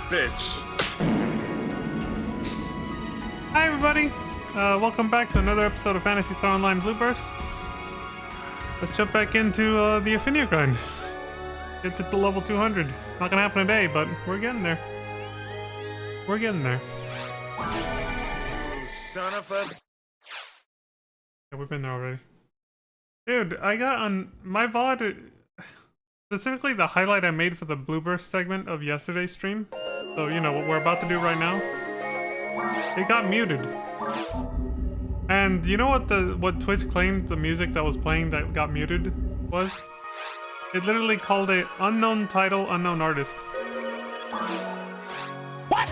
bitch. Hi everybody, welcome back to another episode of Phantasy Star Online Blue Burst. Let's jump back into the Affinia grind. Get to the level 200. Not gonna happen today, but we're getting there. We're getting there. You son of a... Yeah, we've been there already. Dude, I got on my VOD, specifically the highlight I made for the Blue Burst segment of yesterday's stream. So, you know, what we're about to do right now. It got muted. And you know what Twitch claimed the music that was playing that got muted was? It literally called it unknown title, unknown artist. What?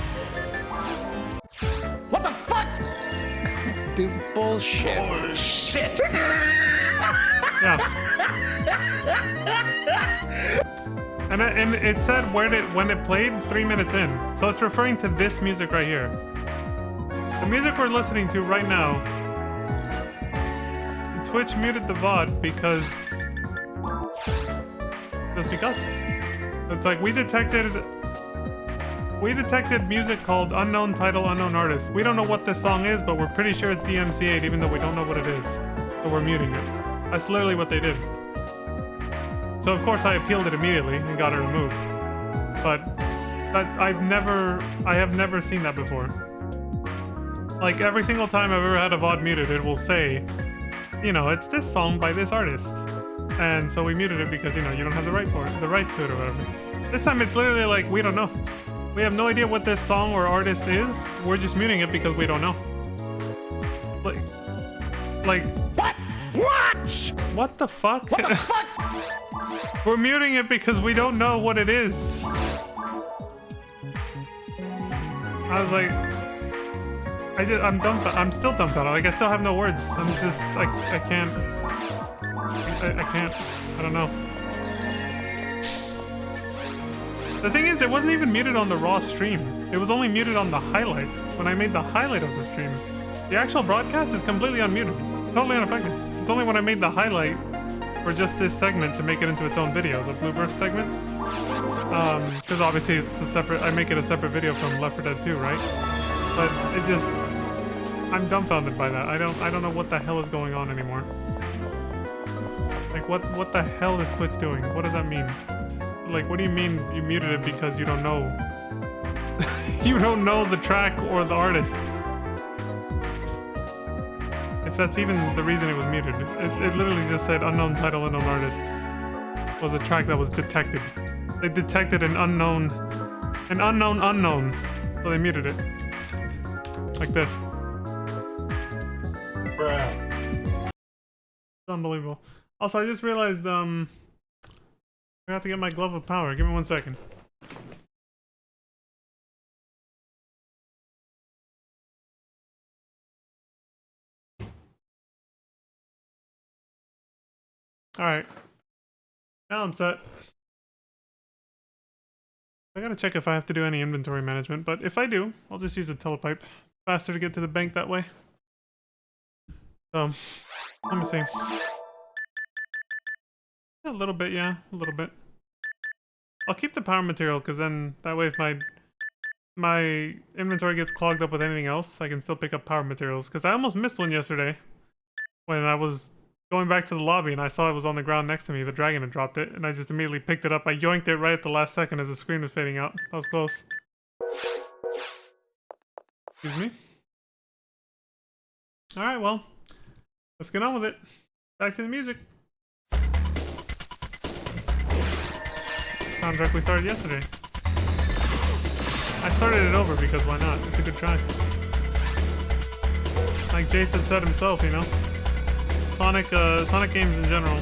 What the fuck? Dude, bullshit. Bullshit. Yeah. And it said when it played 3 minutes in. So it's referring to this music right here. The music we're listening to right now, Twitch muted the VOD because... Just because. It's like we detected music called unknown title, unknown artist. We don't know what this song is, but we're pretty sure it's DMCA'd even though we don't know what it is. So we're muting it. That's literally what they did. So of course I appealed it immediately and got it removed. But I have never seen that before. Like every single time I've ever had a VOD muted, it will say, you know, it's this song by this artist. And so we muted it because, you know, you don't have the rights to it or whatever. This time it's literally like, we don't know. We have no idea what this song or artist is. We're just muting it because we don't know. Like What? What? What the fuck? What the fuck? We're muting it because we don't know what it is. I was like, I'm still dumbfounded. Like I still have no words. I'm just like I can't. I don't know. The thing is, it wasn't even muted on the raw stream. It was only muted on the highlight when I made the highlight of the stream. The actual broadcast is completely unmuted, totally unaffected. It's only when I made the highlight for just this segment to make it into its own video, the Blue Burst segment. Because obviously it's a separate. I make it a separate video from Left 4 Dead 2, right? But it just, I'm dumbfounded by that. I don't know what the hell is going on anymore. Like what the hell is Twitch doing? What does that mean? Like what do you mean you muted it because you don't know? You don't know the track or the artist. If that's even the reason it was muted. It literally just said unknown title, unknown artist. It was a track that was detected. They detected an unknown. So they muted it. Like this. Bruh. It's unbelievable. Also, I just realized, I have to get my glove of power. Give me 1 second. Alright. Now I'm set. I gotta check if I have to do any inventory management, but if I do, I'll just use a telepipe. Faster to get to the bank that way. So, let me see. A little bit, yeah, a little bit. I'll keep the power material, because then that way if my inventory gets clogged up with anything else, I can still pick up power materials. Because I almost missed one yesterday when I was going back to the lobby and I saw it was on the ground next to me. The dragon had dropped it, and I just immediately picked it up. I yoinked it right at the last second as the screen was fading out. That was close. Excuse me. Alright, well, let's get on with it. Back to the music. Soundtrack we started yesterday. I started it over because why not? It's a good track. Like Jason said himself, you know? Sonic games in general.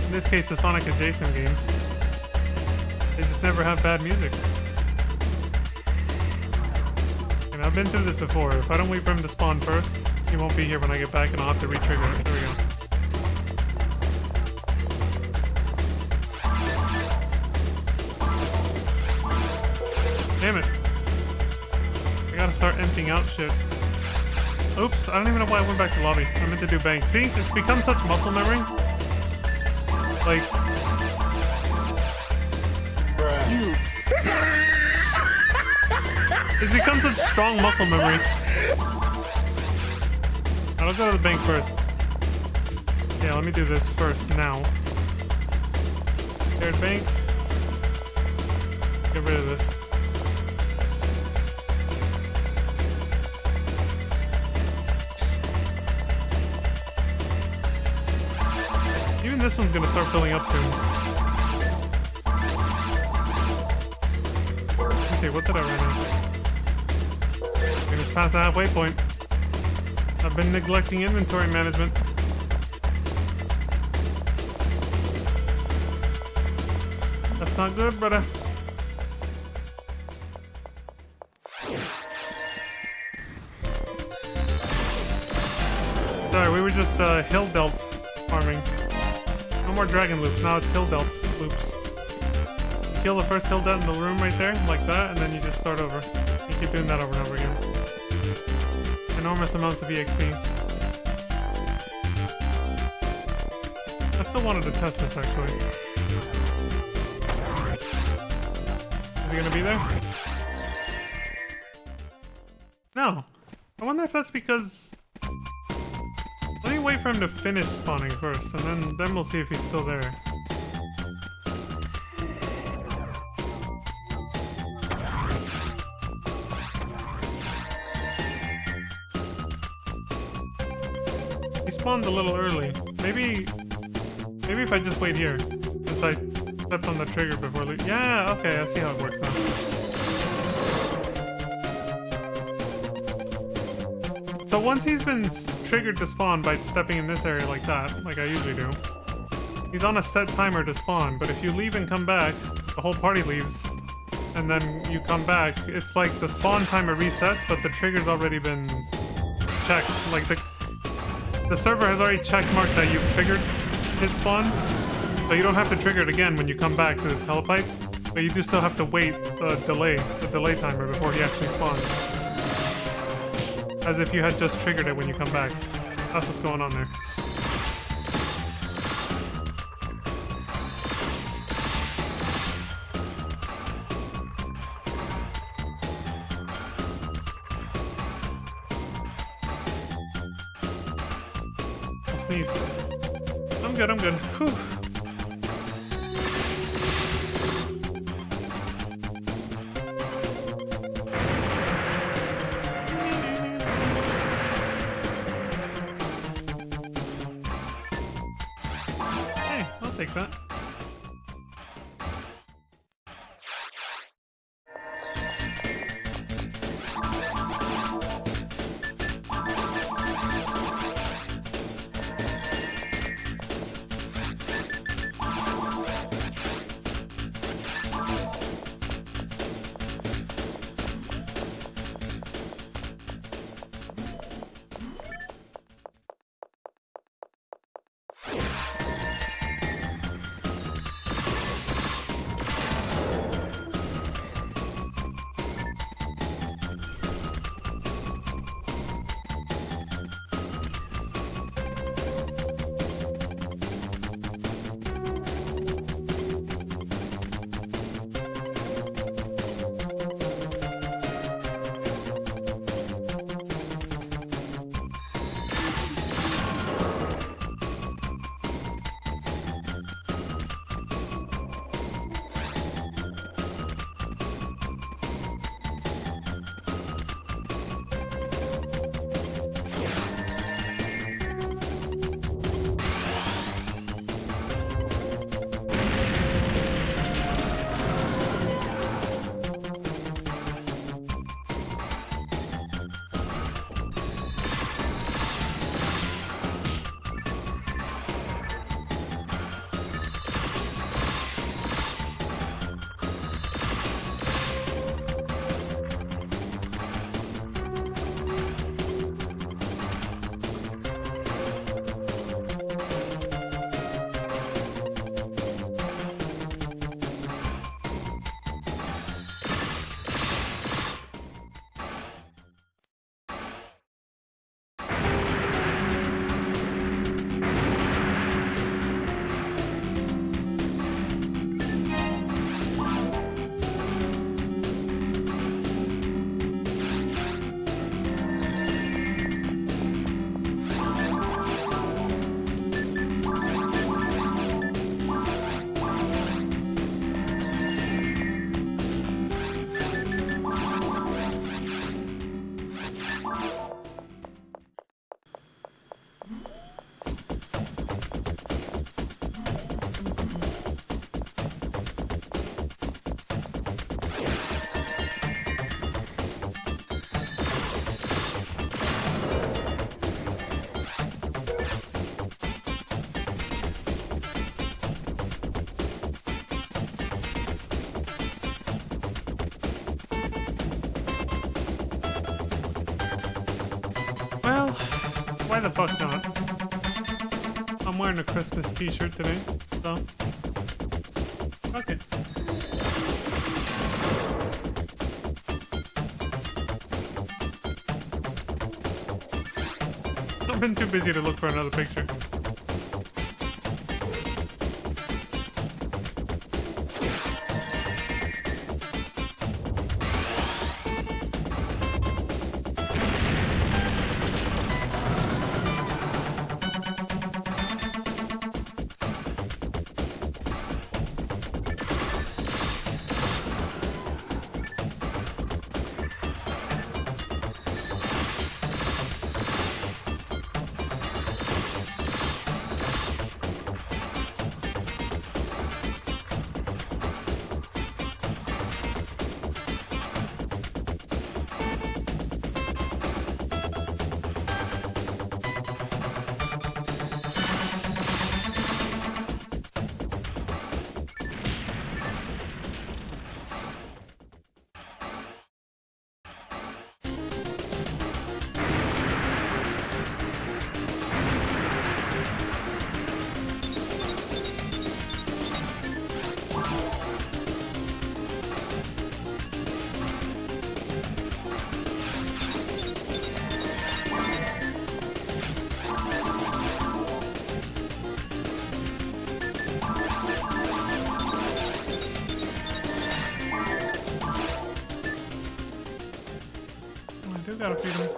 In this case, the Sonic adjacent game. They just never have bad music. And I've been through this before. If I don't wait for him to spawn first, he won't be here when I get back and I'll have to re-trigger it. There we go. Damn it. I gotta start emptying out shit. Oops, I don't even know why I went back to lobby. I meant to do bank. See, it's become such muscle memory. Like... Bruh. You It's become such strong muscle memory. I'll go to the bank first. Yeah, let me do this first now. Shared bank. Get rid of this. Even this one's gonna start filling up soon. Okay, what did I run out? Okay, it's past the halfway point. I've been neglecting inventory management. That's not good, brother. Sorry, we were just hill belt farming. No more dragon loops, now it's hill belt loops. You kill the first hill belt in the room right there, like that, and then you just start over. You keep doing that over and over again. Enormous amounts of EXP. I still wanted to test this actually. Is he gonna be there? No. I wonder if that's because... Let me wait for him to finish spawning first, and then we'll see if he's still there. He spawned a little early. Maybe if I just wait here, since I stepped on the trigger before. Yeah, okay, I see how it works now. So once he's been triggered to spawn by stepping in this area like that, like I usually do, he's on a set timer to spawn, but if you leave and come back, the whole party leaves, and then you come back, it's like the spawn timer resets, but the trigger's already been checked. Like the server has already check marked that you've triggered his spawn, so you don't have to trigger it again when you come back to the telepipe, but you do still have to wait the delay timer before he actually spawns. As if you had just triggered it when you come back. That's what's going on there. I'll sneeze. I'm good, I'm good. Whew. Take that. why the fuck not? I'm wearing a Christmas t-shirt today, so... Fuck it. I've been too busy to look for another picture. Gotta feed him.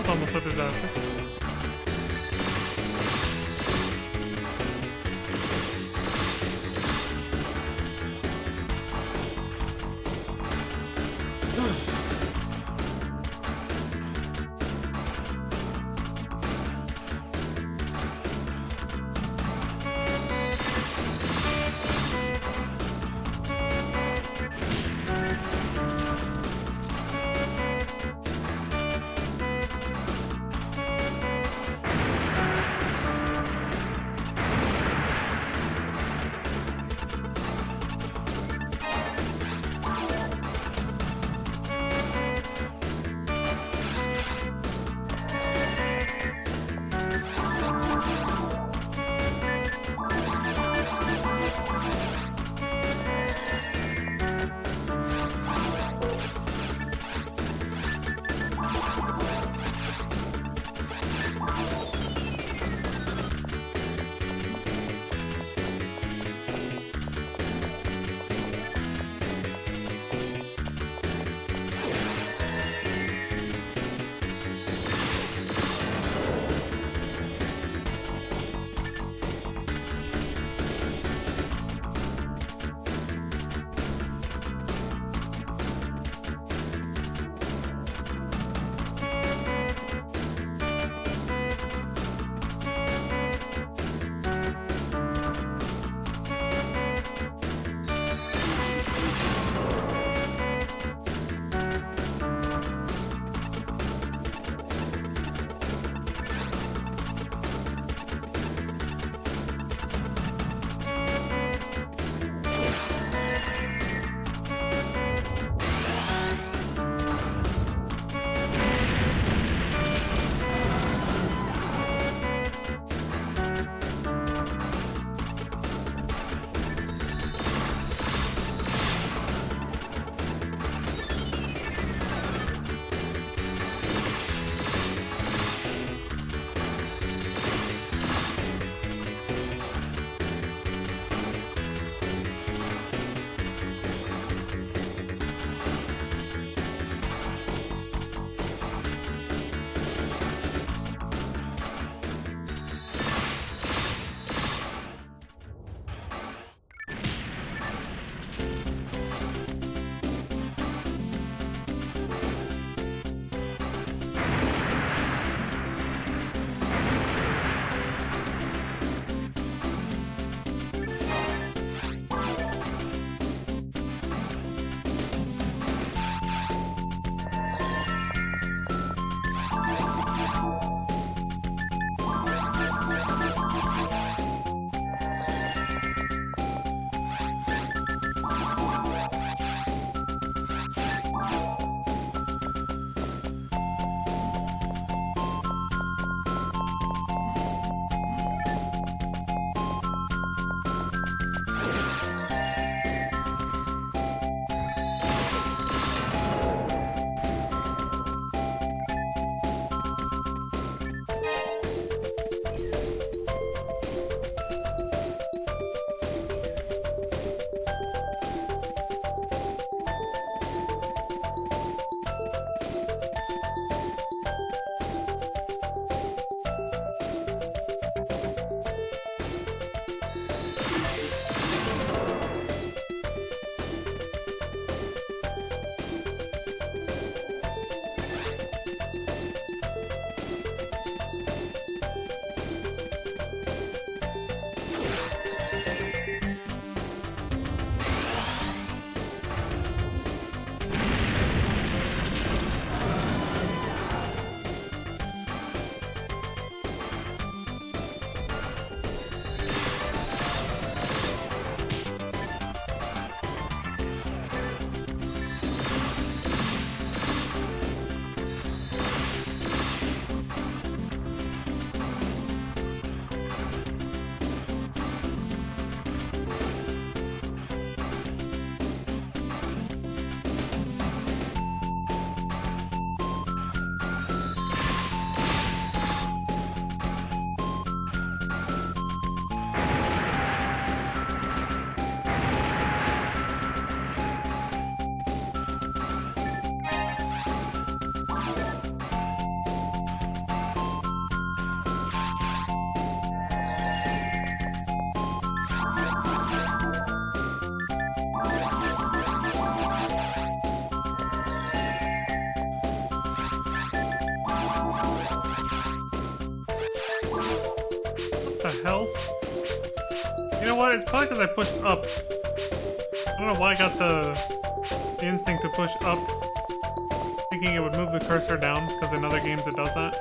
It's almost a disaster. the hell? You know what? It's probably because I pushed up. I don't know why I got the instinct to push up, thinking it would move the cursor down, because in other games it does that.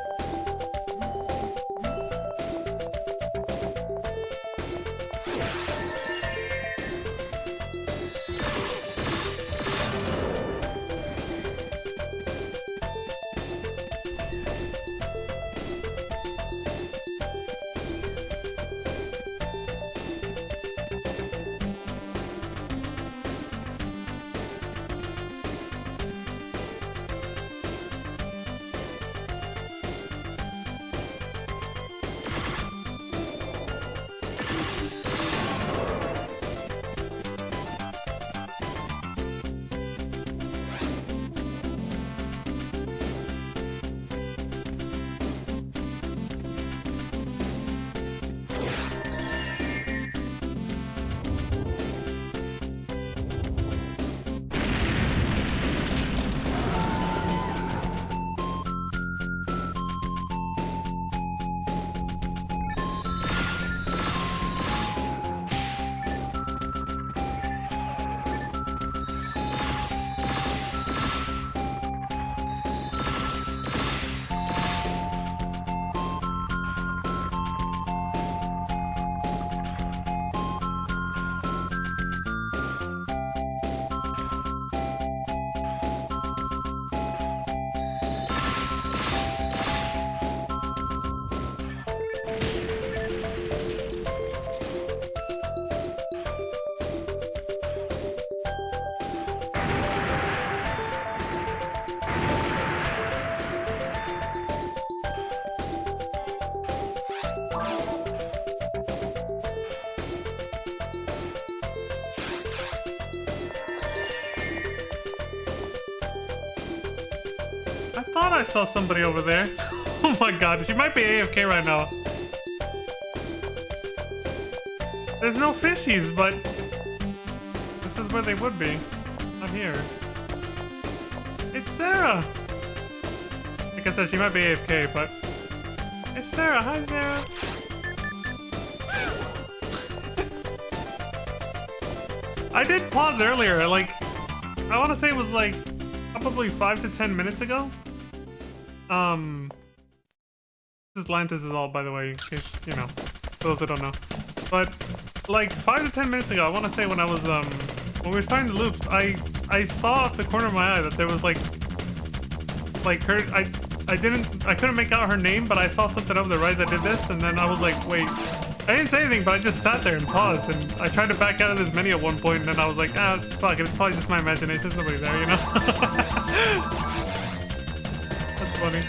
I thought I saw somebody over there. Oh my god, she might be AFK right now. There's no fishies, but this is where they would be. Not here. It's Sarah! Like I said, she might be AFK, but... It's Sarah! Hi, Sarah! I did pause earlier, like... I want to say it was like... probably 5 to 10 minutes ago. This is Lantis is all, by the way, in case, you know, those that don't know. But like 5 to 10 minutes ago, I want to say when I was when we were starting the loops, I saw off the corner of my eye that there was like her. I couldn't make out her name, but I saw something over the right as I did this, and then I was like, wait. I didn't say anything, but I just sat there and paused, and I tried to back out of this menu at one point, and then I was like, ah, fuck it, it's probably just my imagination, there's nobody there, you know? That's funny.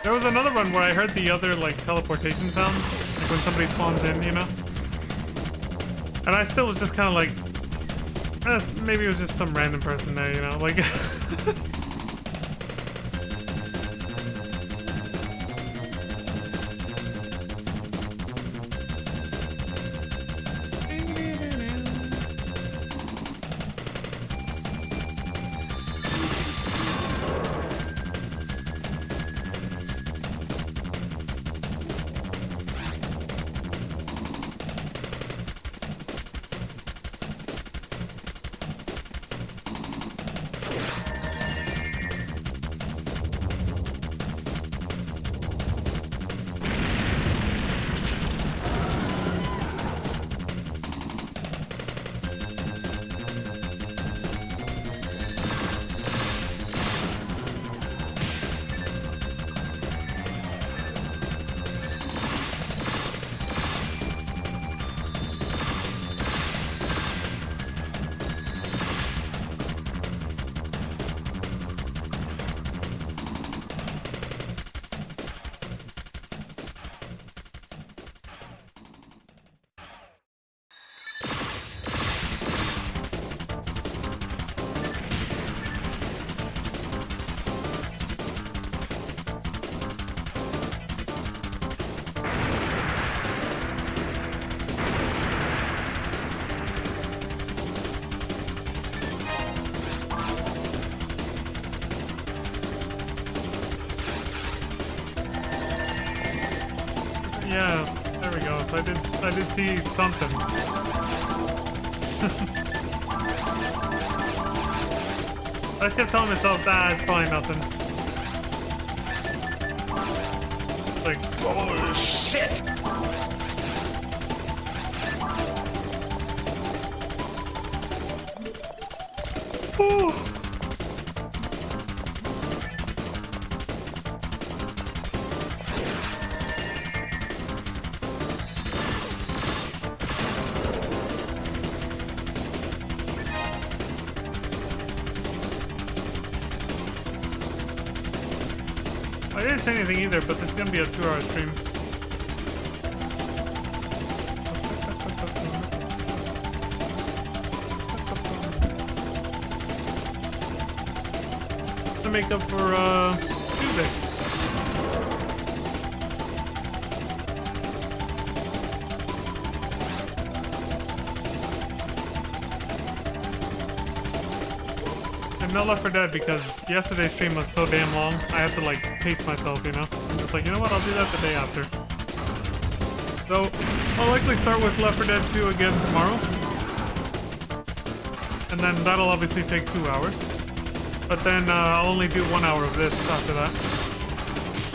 There was another one where I heard the other, like, teleportation sound. Like when somebody spawns in, you know? And I still was just kind of like... maybe it was just some random person there, you know? Like... Yeah, there we go. So I did see something. I just kept telling myself, it's probably nothing. Like, Oh, shit! oh. I didn't say anything either, but this is gonna be a 2-hour stream. To make up for Tuesday. And no Left 4 Dead because yesterday's stream was so damn long. I had to like pace myself, you know? I'm just like, you know what? I'll do that the day after. So I'll likely start with Left 4 Dead 2 again tomorrow. And then that'll obviously take 2 hours. But then I'll only do 1 hour of this after that.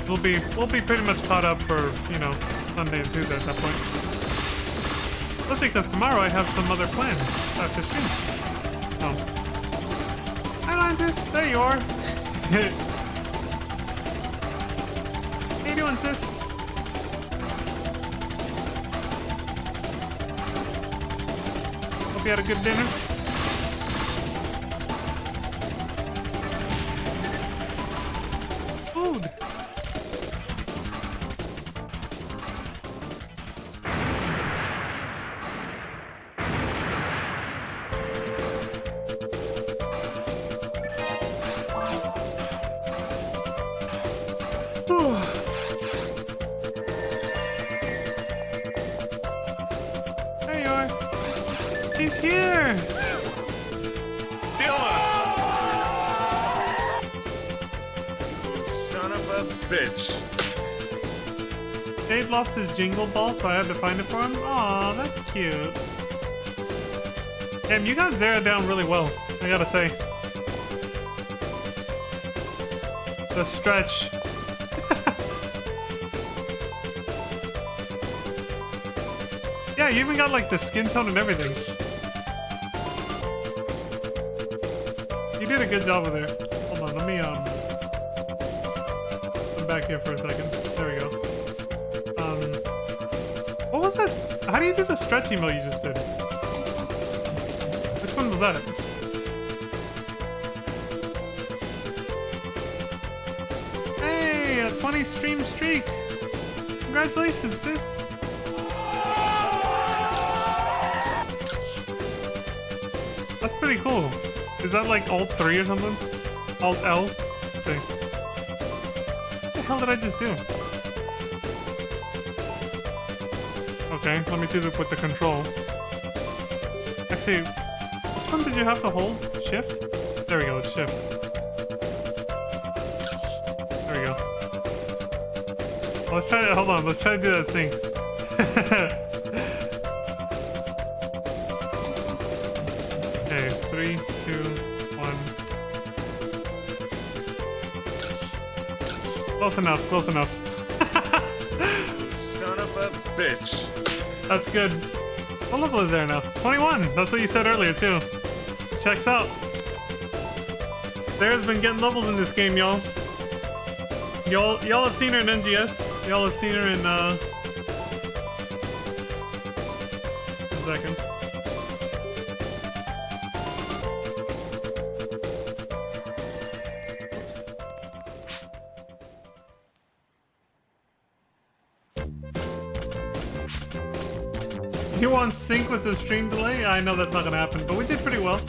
We'll be pretty much caught up for, you know, Sunday and Tuesday at that point. Especially because tomorrow I have some other plans after stream. So. Hi Lantis, there you are. How you doing, sis? Hope you had a good dinner. Food. There you are. He's here. Son of a bitch. Dave lost his jingle ball, so I had to find it for him. Aw, that's cute. Damn, you got Zara down really well, I gotta say. The stretch. Yeah, you even got like the skin tone and everything. You did a good job with her. Hold on, let me I'm back here for a second. There we go. What was that? How do you do the stretch emo you just did? Which one was that? Hey, a 20 stream streak. Congratulations, sis. That's pretty cool. Is that like Alt 3 or something? Alt L? Let's see. What the hell did I just do? Okay, let me do it with the control. Actually, which one did you have to hold? Shift? There we go, it's shift. There we go. Let's try to, hold on, let's try to do that sync. Okay, 3, 2, 1. Close enough, close enough. Son of a bitch. That's good. What level is there now? 21. That's what you said earlier too. Checks out. Sarah's been getting levels in this game, y'all. Y'all have seen her in NGS. Y'all have seen her in one second. You want sync with the stream delay? I know that's not gonna happen, but we did pretty well.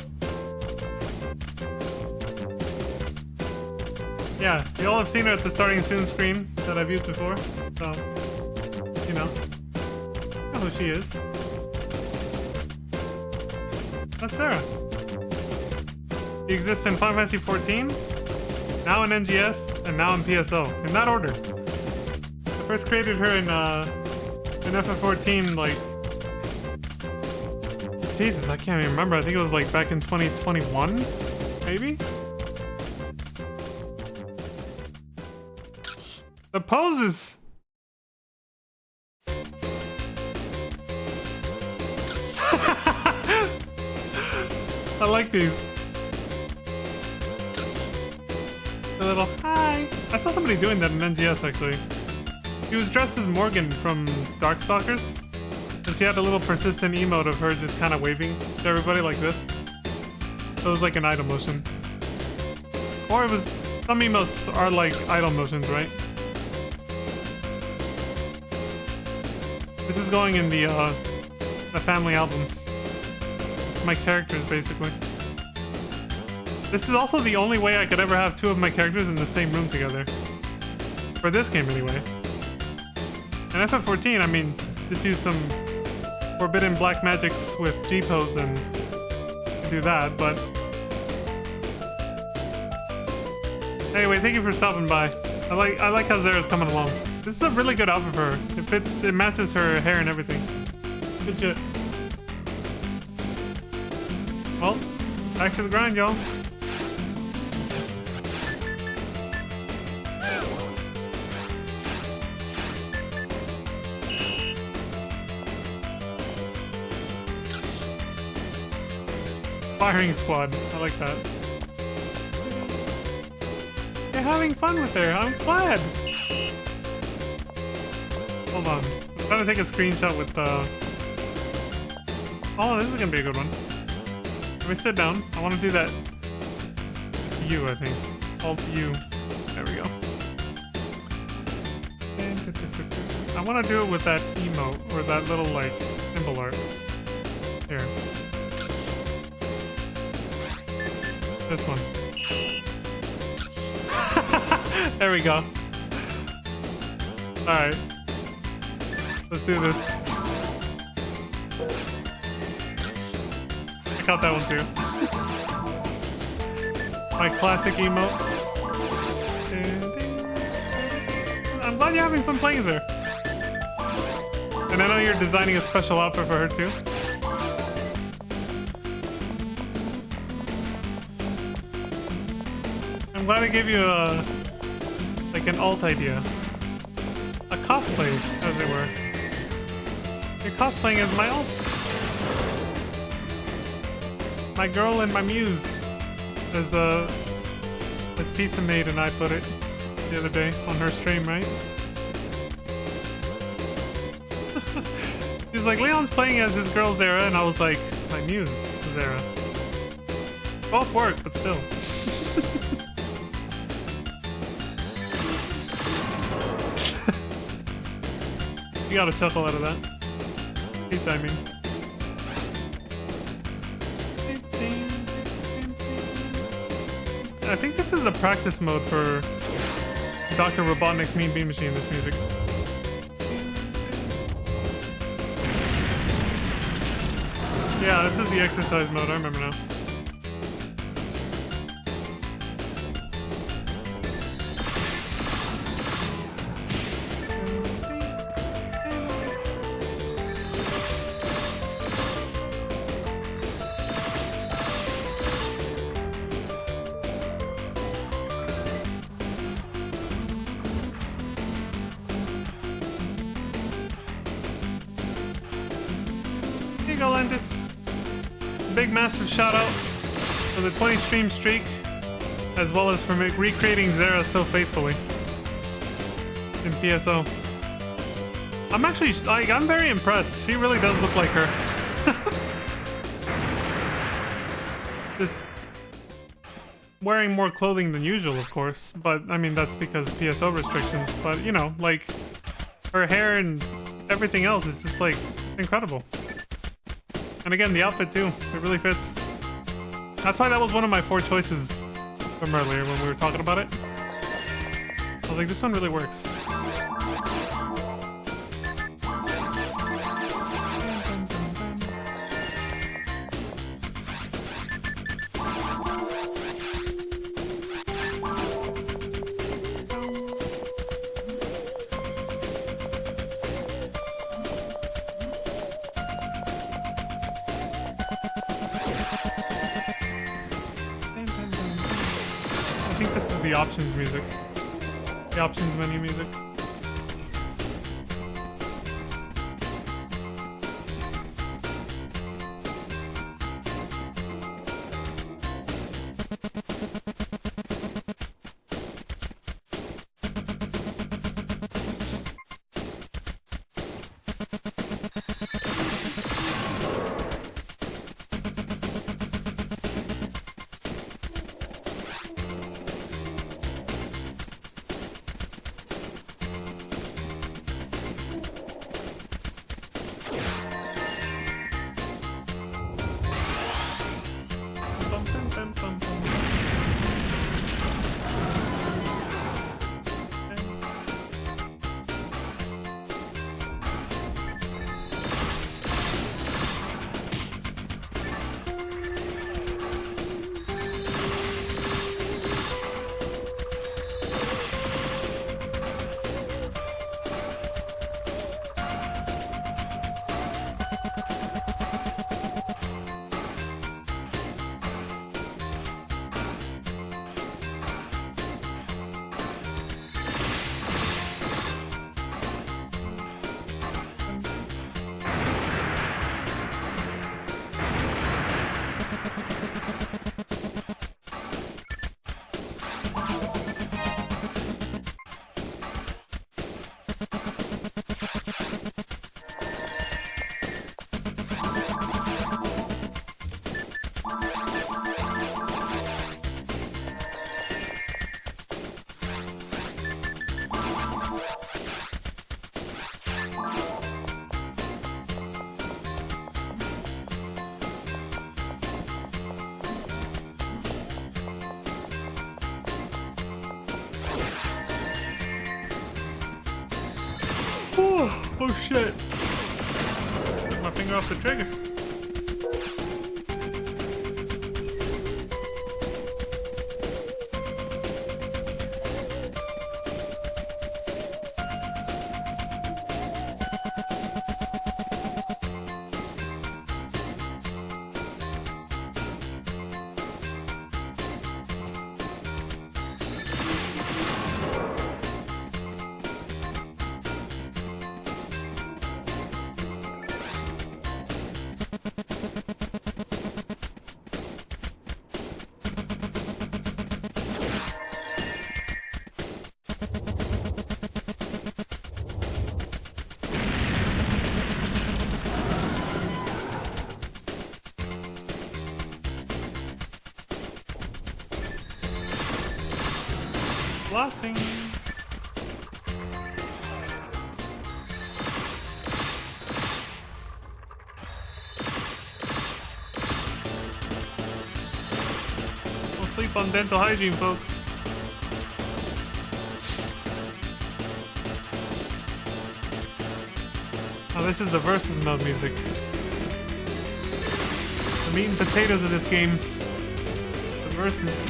Yeah, you all have seen her at the starting soon screen that I've used before, so you know who she is. That's Sarah. She exists in Final Fantasy 14, now in NGS, and now in PSO, in that order. I first created her in In FF14, like... Jesus, I can't even remember. I think it was like back in 2021? Maybe? The poses! I like these. A little hi. I saw somebody doing that in NGS actually. She was dressed as Morgan from Darkstalkers, and she had a little persistent emote of her just kind of waving to everybody like this. So it was like an idle motion. Or it was... Some emotes are like idle motions, right? This is going in the family album. It's my characters, basically. This is also the only way I could ever have two of my characters in the same room together. For this game, anyway. And FF14, I mean, just use some forbidden black magics with G-pose and do that, but... Anyway, thank you for stopping by. I like how Zara's coming along. This is a really good outfit for her. It matches her hair and everything. Good shit. Well, back to the grind, y'all. Firing squad. I like that. You're having fun with her. I'm glad. Hold on. I'm trying to take a screenshot with Oh, this is gonna be a good one. Let me sit down. I want to do that. U, I think. Alt U. There we go. I want to do it with that emote or that little like symbol art. Here. This one. There we go. Alright. Let's do this. I caught that one too. My classic emote. I'm glad you're having fun playing as her. And I know you're designing a special outfit for her too. I'm glad I gave you a... like an alt idea. A cosplay, as it were. You're cosplaying as my alt. My girl and my muse. As Pizza Maid and I put it the other day on her stream, right? She's like, Leon's playing as his girl Zara, and I was like, my muse Zara. Both work, but still. You got a chuckle out of that. Good timing. I think this is the practice mode for Dr. Robotnik's Mean Bean Machine, this music. Yeah, this is the exercise mode, I remember now. Big massive shout out for the 20 stream streak, as well as for recreating Zara so faithfully in PSO. I'm actually like, I'm very impressed. She really does look like her. Just wearing more clothing than usual, of course, but I mean that's because PSO restrictions. But you know, like her hair and everything else is just like it's incredible. And again, the outfit too, it really fits. That's why that was one of my 4 choices from earlier when we were talking about it. I was like, this one really works. think this is the options music. The options menu music. Oh shit. Took my finger off the trigger. Flossing. Don't sleep on dental hygiene, folks. Oh, this is the versus mode music. The meat and potatoes of this game. The versus.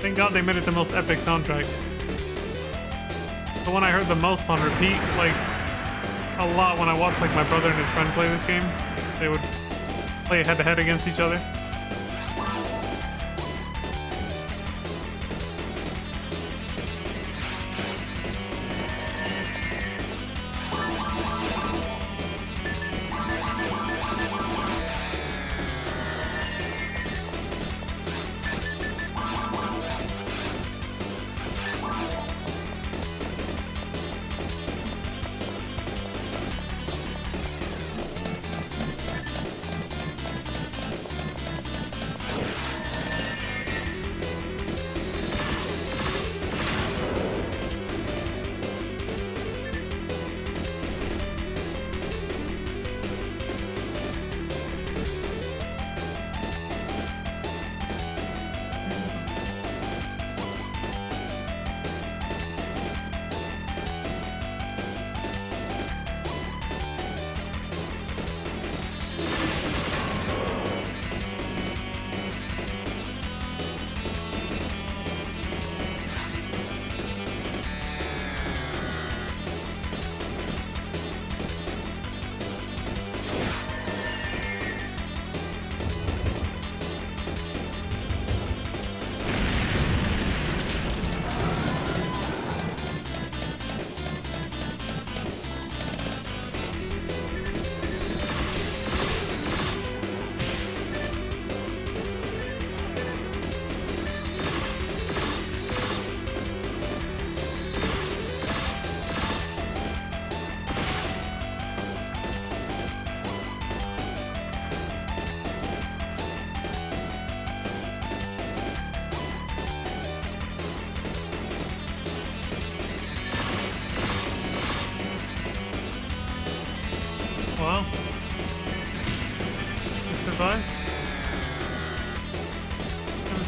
Thank God they made it the most epic soundtrack. The one I heard the most on repeat, like, a lot when I watched, like, my brother and his friend play this game. They would play head-to-head against each other.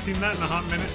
seen that in a hot minute.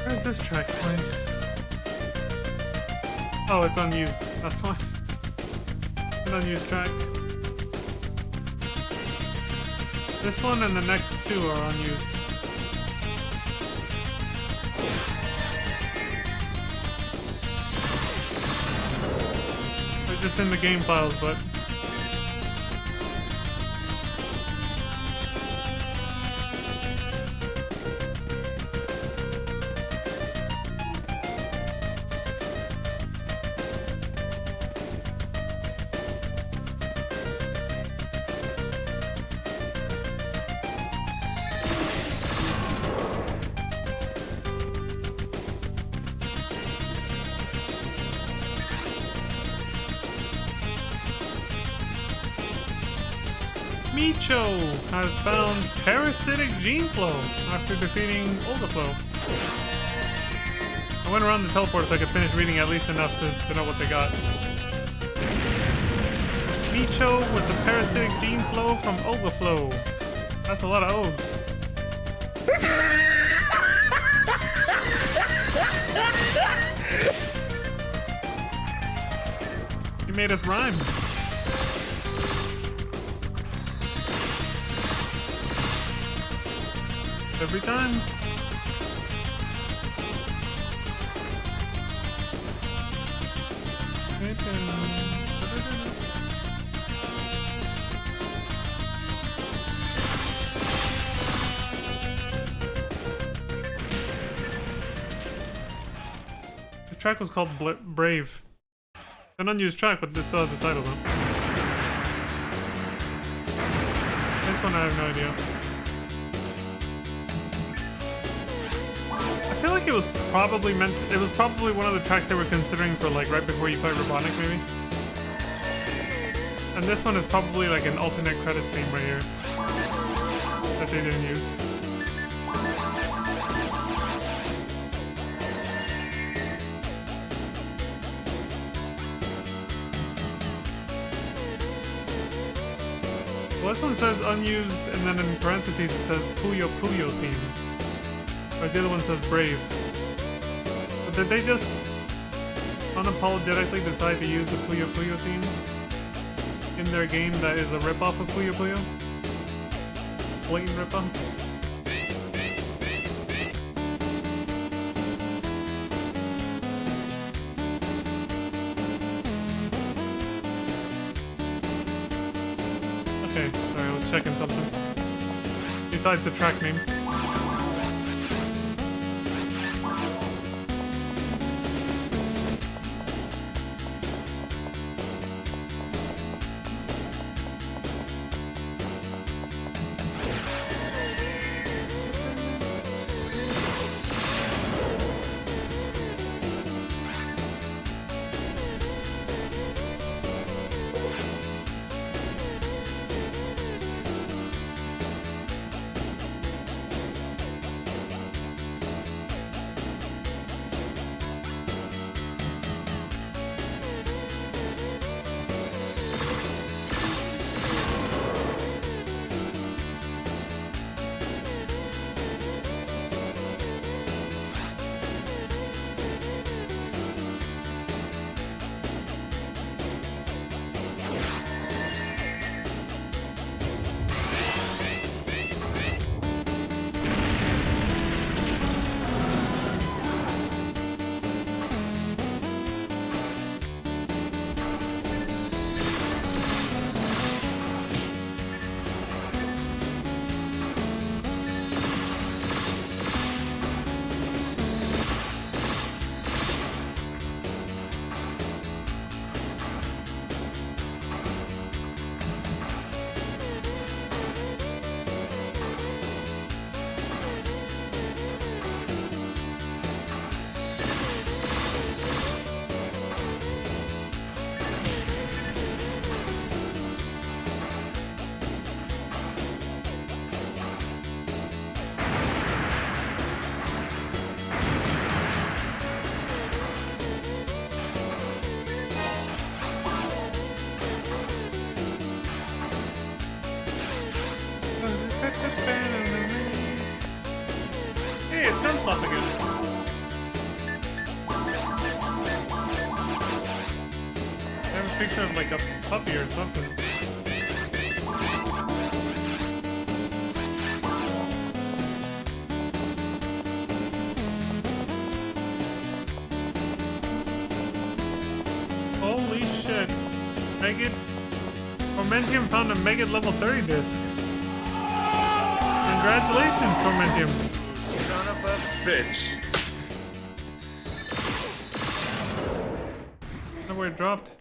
Where's this track playing? Oh, it's unused. That's why. It's an unused track. This one and the next two are unused. They're just in the game files, but Micho has found parasitic gene flow after defeating Overflow. I went around the teleport so I could finish reading at least enough to know what they got. Micho with the parasitic gene flow from Overflow. That's a lot of O's. You made us rhyme. Every time. The track was called Brave. An unused track, but this still has a title though. This one I have no idea. I feel like it was probably one of the tracks they were considering for like right before you fight Robotnik maybe. And this one is probably like an alternate credits theme right here that they didn't use. Well, this one says unused and then in parentheses it says Puyo Puyo theme. Whereas the other one says Brave. But did they just unapologetically decide to use the Puyo Puyo theme in their game that is a ripoff of Puyo Puyo? Blatant ripoff? Okay, sorry, I was checking something. Besides the track name. stuff again. I have a picture of like a puppy or something. Holy shit. Megid. Tormentium found a Megid level 30 disc. Congratulations, Tormentium. Son of a bitch. I don't know where it dropped.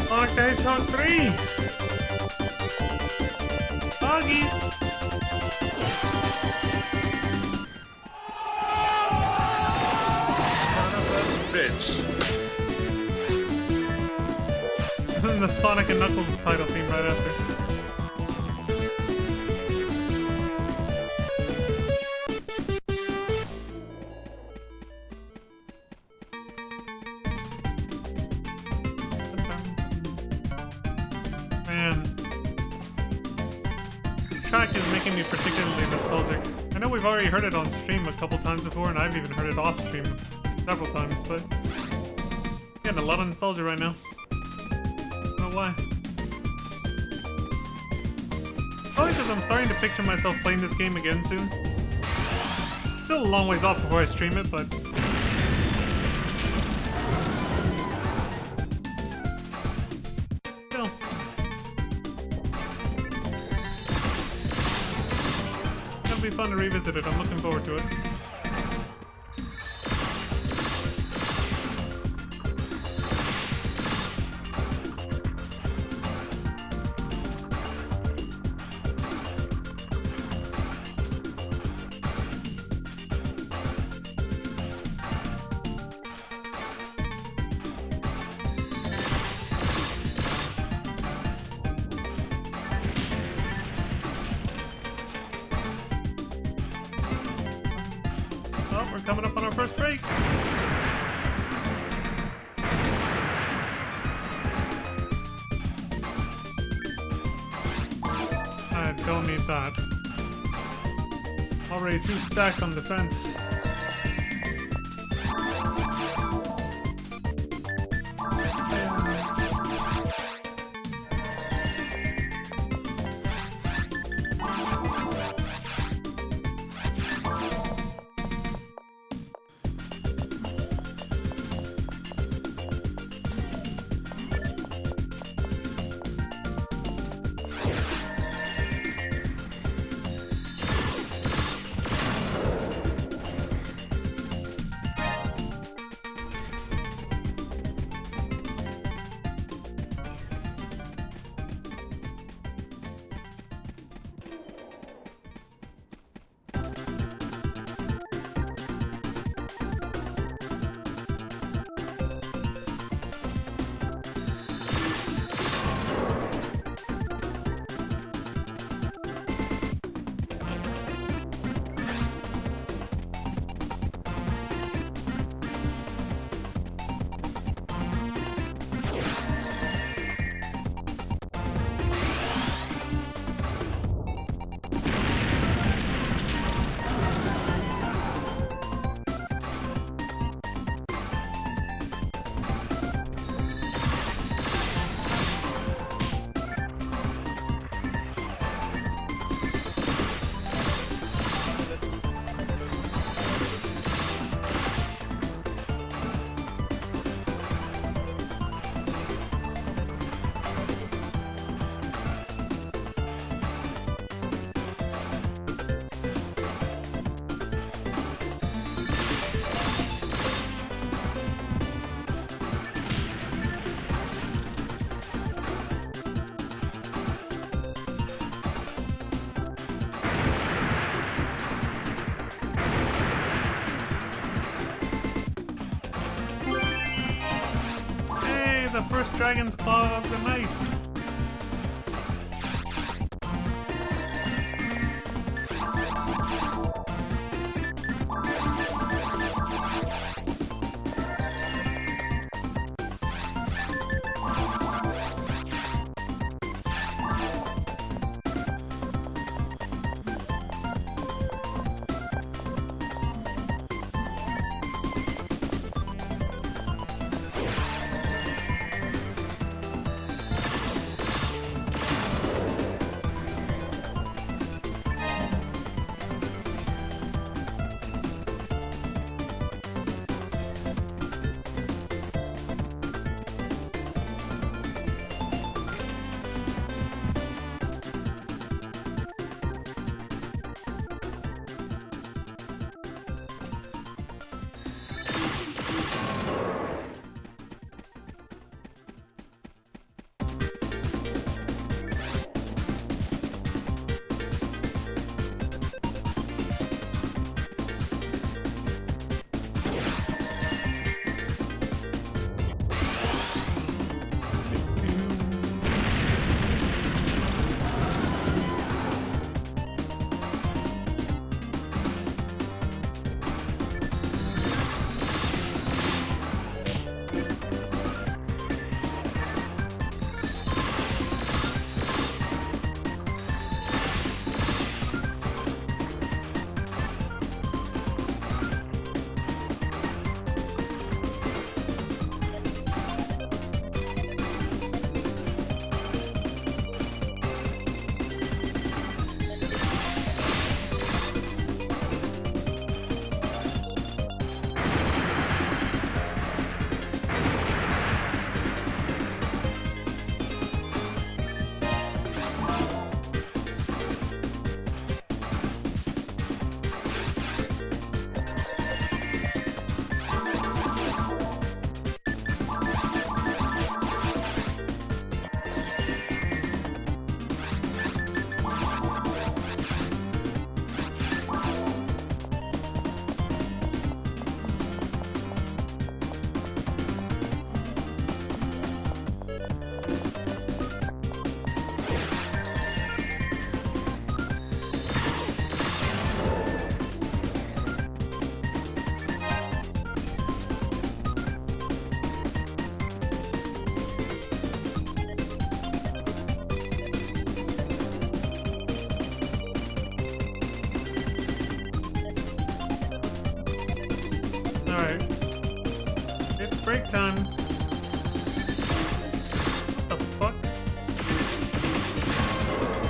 Sonic the Hedgehog 3! Doggies! Son of a bitch. And the Sonic and Knuckles title theme right after. track is making me particularly nostalgic. I know we've already heard it on stream a couple times before, and I've even heard it off stream several times, but getting a lot of nostalgia right now. I don't know why. Probably because I'm starting to picture myself playing this game again soon. Still a long ways off before I stream it, but still. It'll be fun to revisit it. I'm looking forward to it. Oh, we're coming up on our first break. I don't need that. Already 2 stacked on defense. The first Dragon's Claw of the night. Alright. It's break time. What the fuck?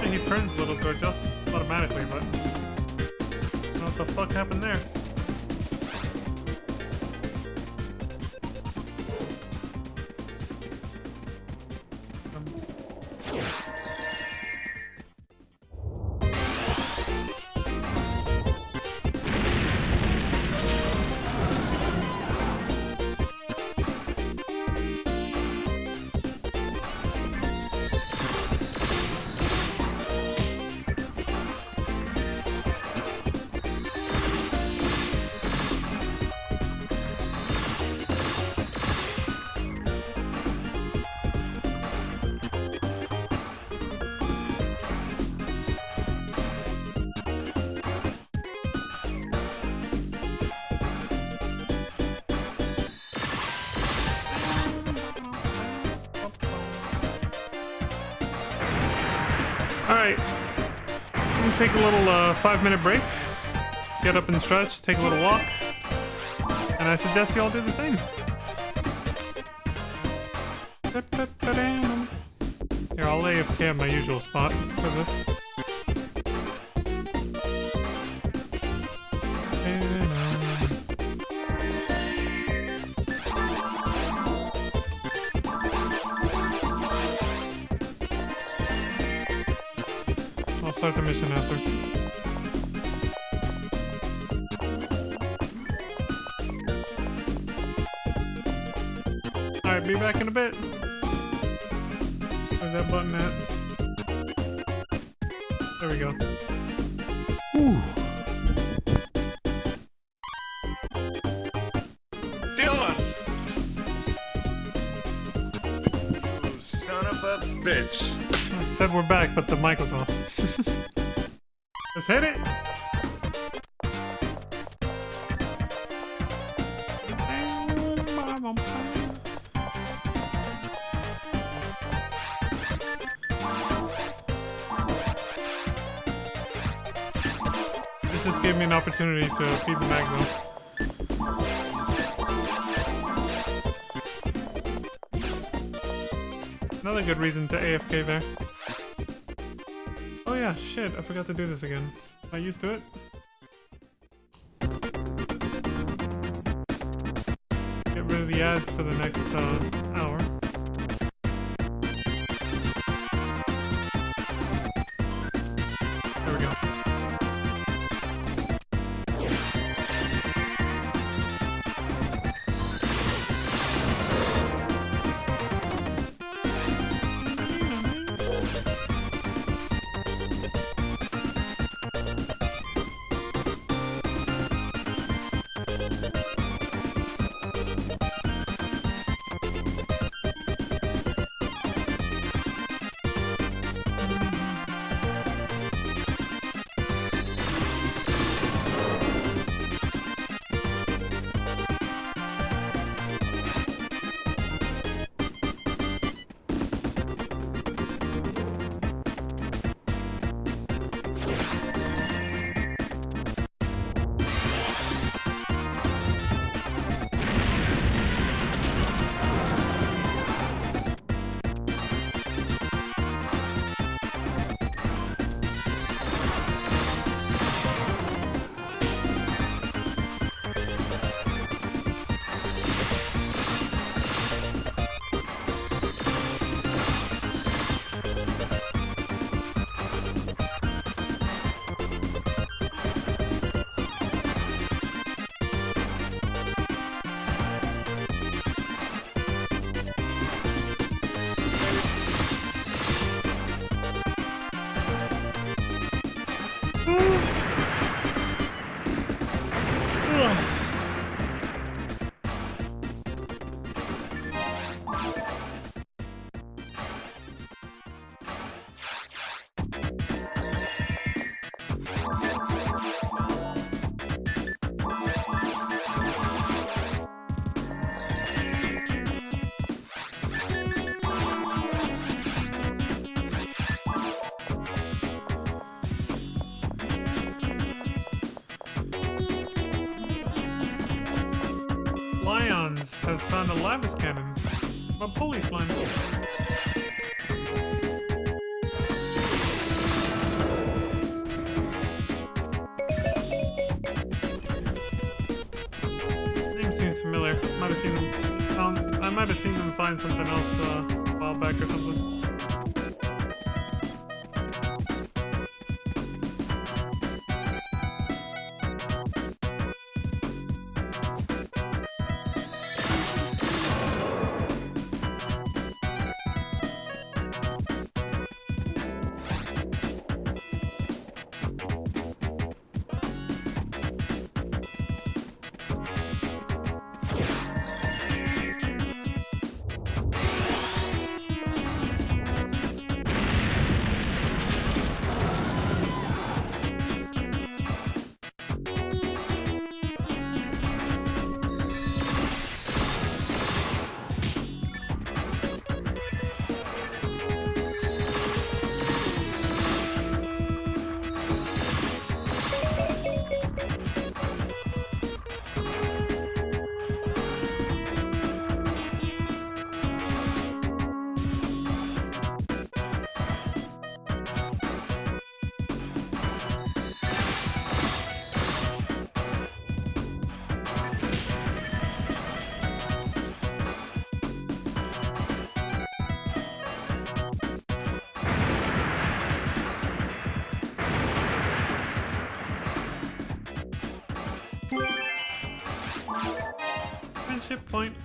And he turns a little to adjust automatically, but I don't know what the fuck happened there. Alright, I'm gonna take a little 5-minute break, get up and stretch, take a little walk, and I suggest you all do the same. Here, I'll lay AFK at my usual spot for this. I'll start the mission after. Alright, be back in a bit. Where's that button at? There we go. Whew. Dylan! You son of a bitch. I said we're back, but the mic was off. Let's hit it! This just gave me an opportunity to feed the Magno. Another good reason to AFK there. Oh yeah, shit, I forgot to do this again. Am I used to it? Get rid of the ads for the next hour. There we go. has found a lavis cannon. A pulley slime. Name seems familiar. Might have seen them. I might have seen them find something else a while back or something. Friendship point.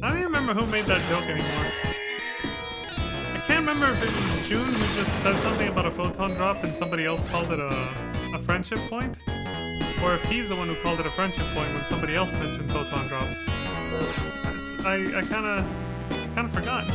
I don't even remember who made that joke anymore. I can't remember if it was June who just said something about a photon drop and somebody else called it a friendship point, or if he's the one who called it a friendship point when somebody else mentioned photon drops. I kind of forgot.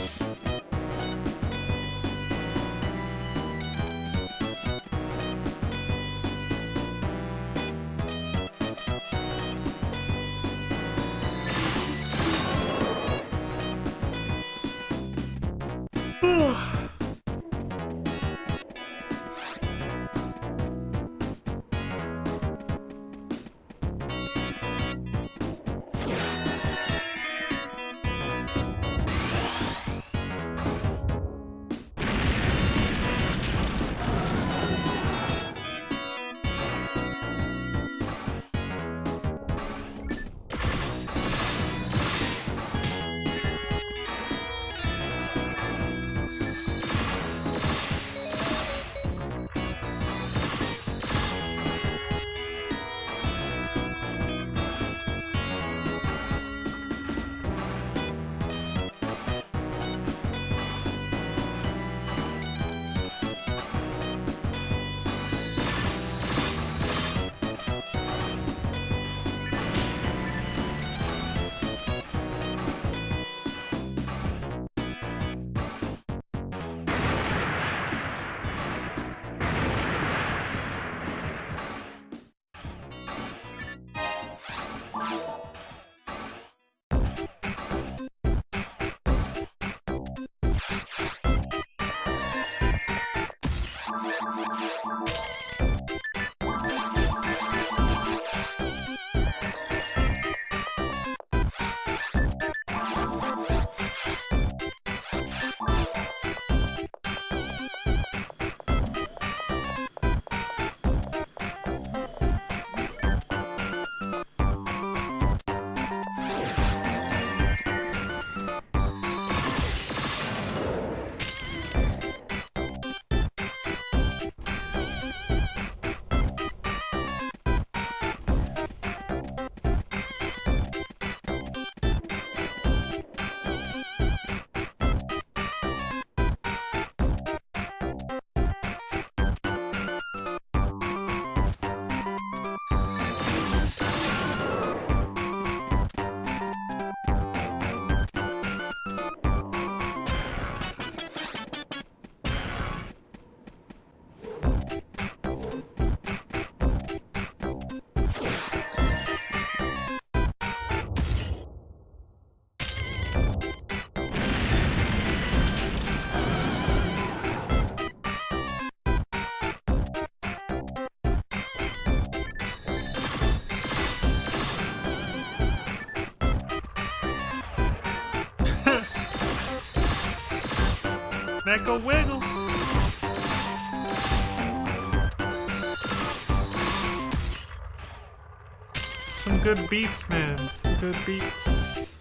Echo wiggle. Some good beats, man. Some good beats.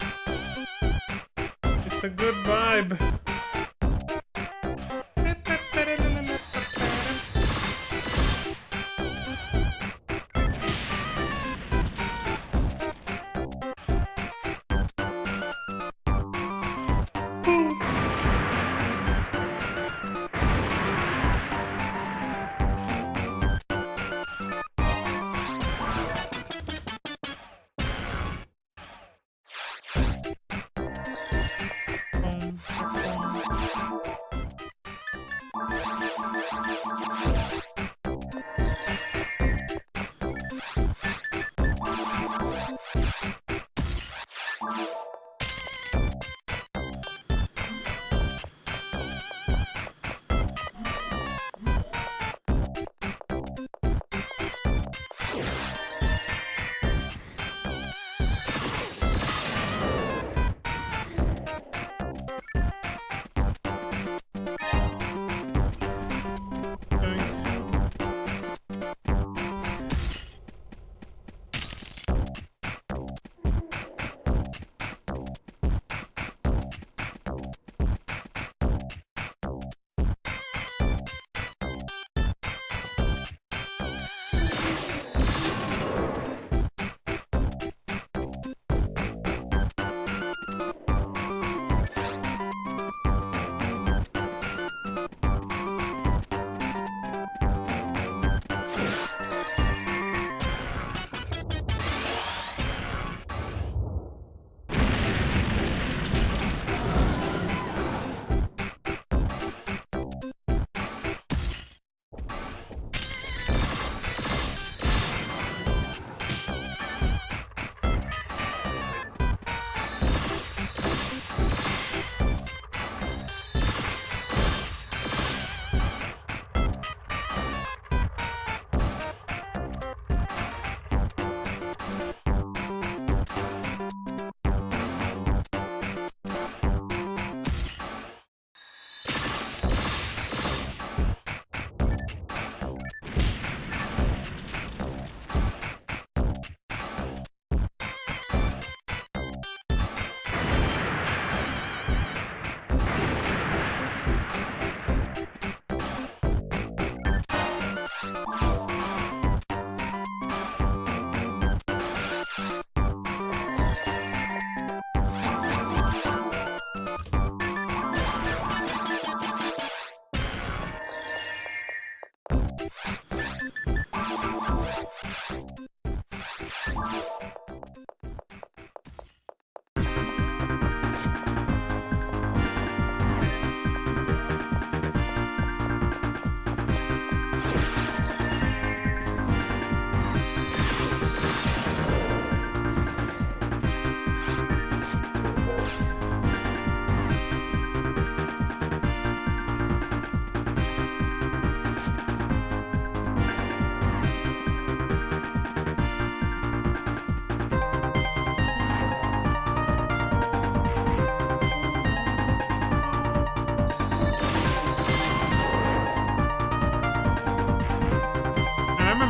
It's a good vibe.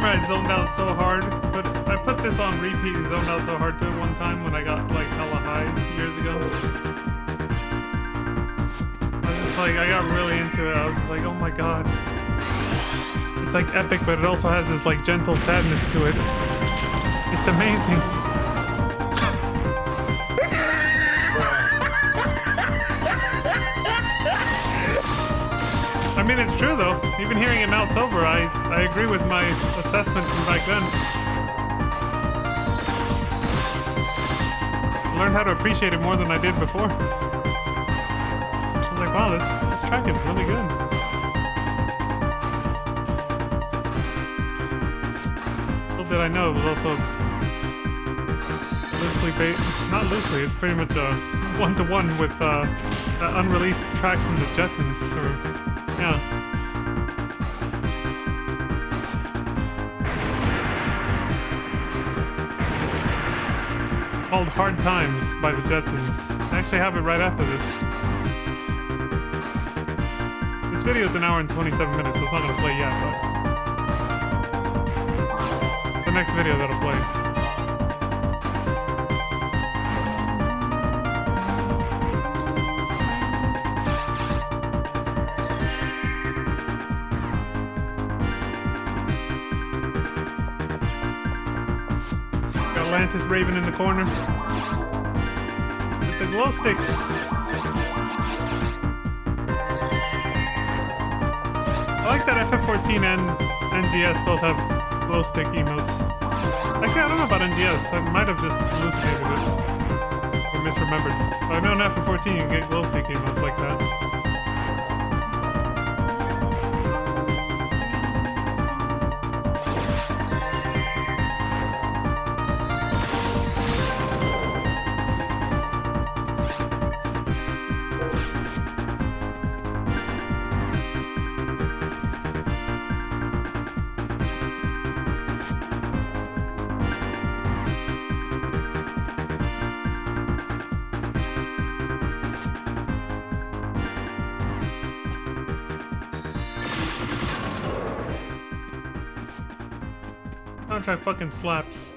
I zoned out so hard, but I put this on repeat and zoned out so hard to it one time when I got like hella high years ago. I was just like, I got really into it. I was just like, oh my god. It's like epic, but it also has this like gentle sadness to it. It's amazing. I mean, it's true though. Even hearing it now sober, I agree with my assessment from back then. I learned how to appreciate it more than I did before. I was like, wow, this track is really good. Little did I know it was also loosely based, not loosely, it's pretty much a one-to-one with that unreleased track from the Jetsons, or yeah. Called Hard Times by the Jetsons. I actually have it right after this. video is an hour and 27 minutes, so it's not gonna play yet, but the next video that'll play. Got Atlantis Raven in the corner with the glow sticks. I like that FF14 and NGS both have glow stick emotes. Actually, I don't know about NGS. I might have just hallucinated it or misremembered. But I know in FF14 you can get glow stick emotes like that. Soundtrack fucking slaps.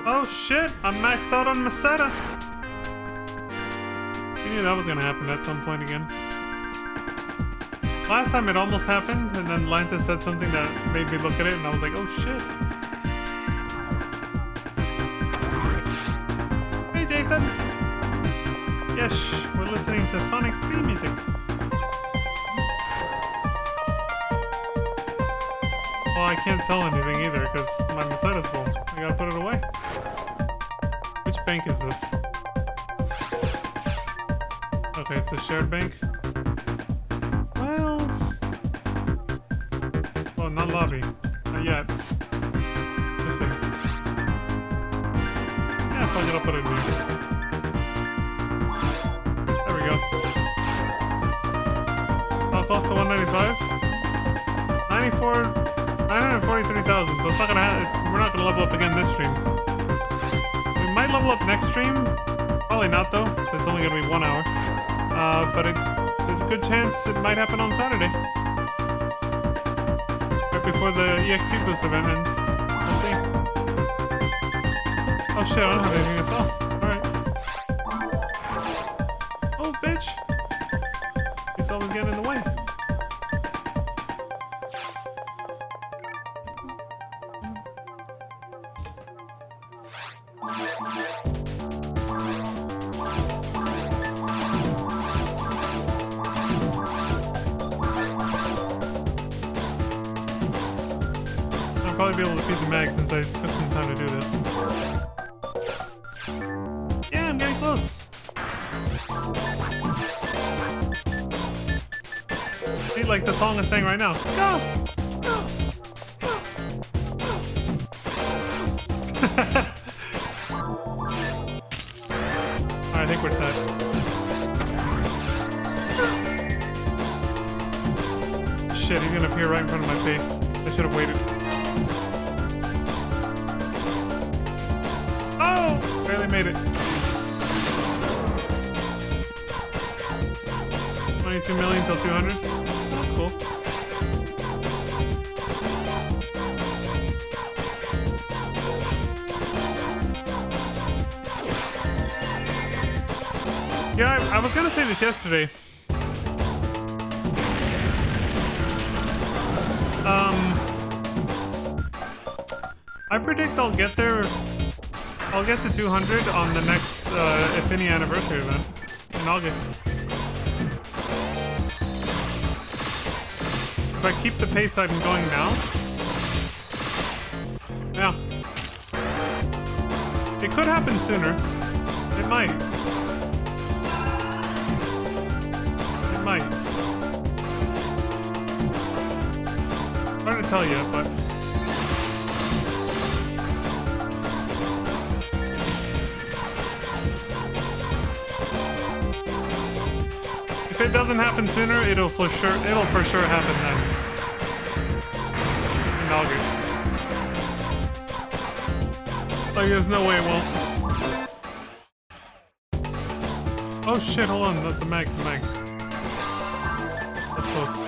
Oh shit, I'm maxed out on Masetta. I knew that was gonna happen at some point again. Last time it almost happened, and then Lanta said something that made me look at it, and I was like, oh shit. Hey Jason! Yes, we're listening to Sonic 3 music. Well, I can't sell anything either, because my Masetta's full. I gotta put it away. Which bank is this? Okay, it's a shared bank. Well... Oh, not lobby. Not yet. Let's see. Yeah, fuck it, I'll put it in here. There we go. How close to 195? 943,000, so it's not gonna we're not gonna level up again this stream. We might level up next stream. Probably not though. It's only gonna be 1 hour. But there's a good chance it might happen on Saturday. Right before the EXP boost event ends. We'll see. Oh shit, I don't have anything to sell. Alright. Oh bitch! It's always getting in the way. I'll probably be able to feed the mag since I took some time to do this. Yeah, I'm getting close. right? Like the song is saying right now. Go! Alright, I think we're set. Shit, he's gonna appear right in front of my face. I should have waited. Oh! Barely made it. 22 million till 200. That's cool. Yeah, I was gonna say this yesterday. I predict I'll get there. I'll get to 200 on the next if any anniversary event in August. If I keep the pace I'm going now, yeah, it could happen sooner. It might. It might. Hard to tell you, but. If it doesn't happen sooner, it'll for sure happen then. In August. Like there's no way it won't. Oh shit, hold on, the mag. That's close.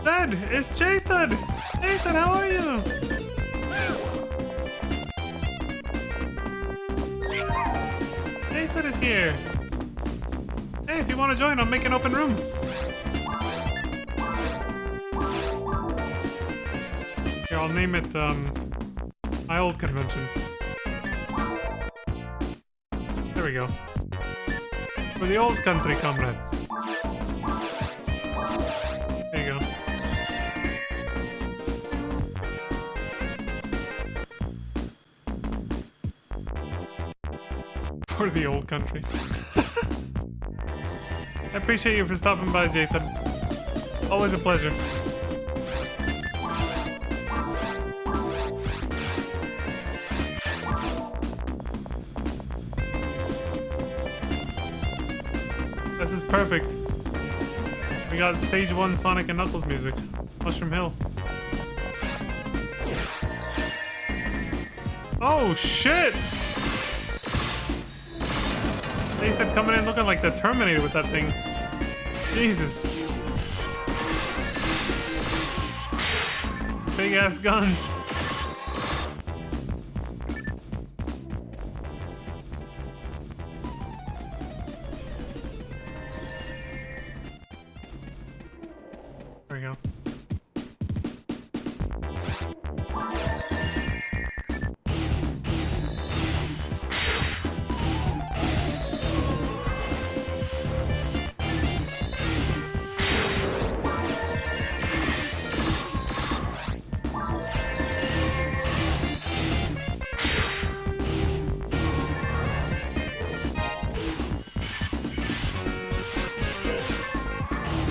Ed, it's Jathan! Jathan, how are you? Jathan is here. Hey, if you want to join, I'll make an open room. Here, I'll name it, my old convention. There we go. For the old country, comrade. There you go. For the old country. I appreciate you for stopping by, Jathan. Always a pleasure. This is perfect. We got stage 1 Sonic and Knuckles music. Mushroom Hill. Oh shit! They said coming in looking like the Terminator with that thing. Jesus. Big ass guns. There we go.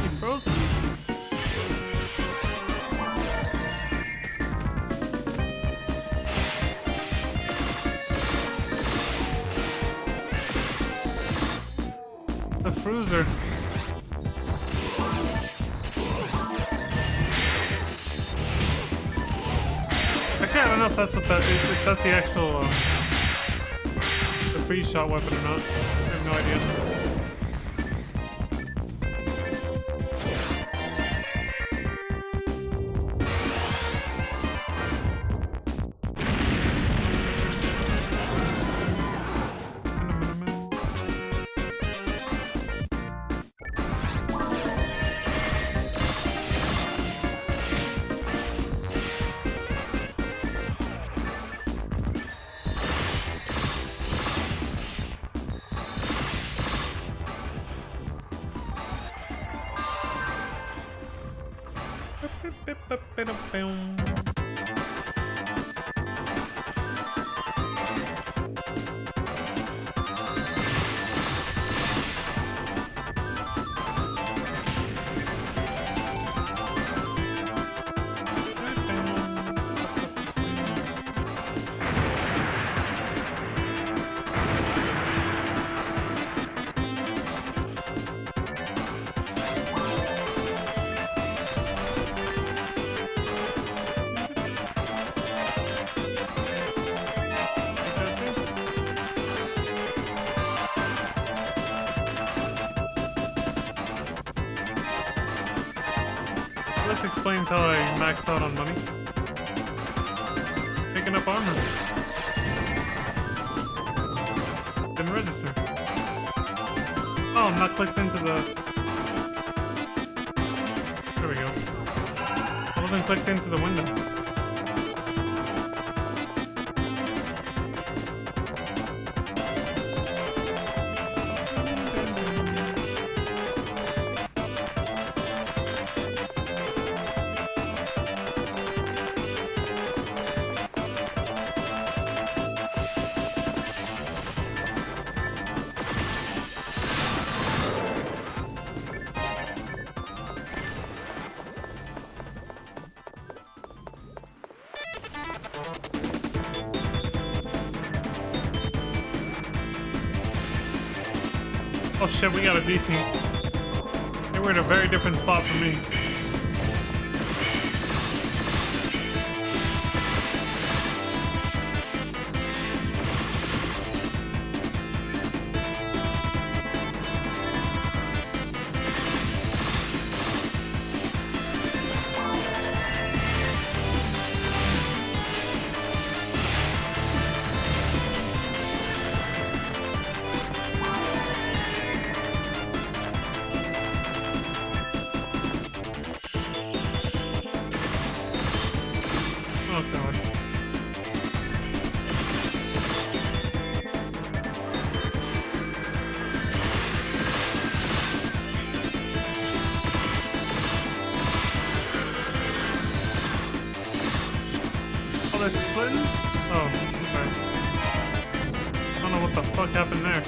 He frozen. The Fruiser. Actually, I don't know if that's what that is, if that's the actual the freeze shot weapon or not. I have no idea. This explains how I maxed out on money. Picking up armor. Didn't register. Oh, I'm not clicked into the... There we go. I wasn't clicked into the window. Oh shit, we got a DC. They were in a very different spot from me. Oh god. Oh, they're splitting? Oh, okay. I don't know what the fuck happened there.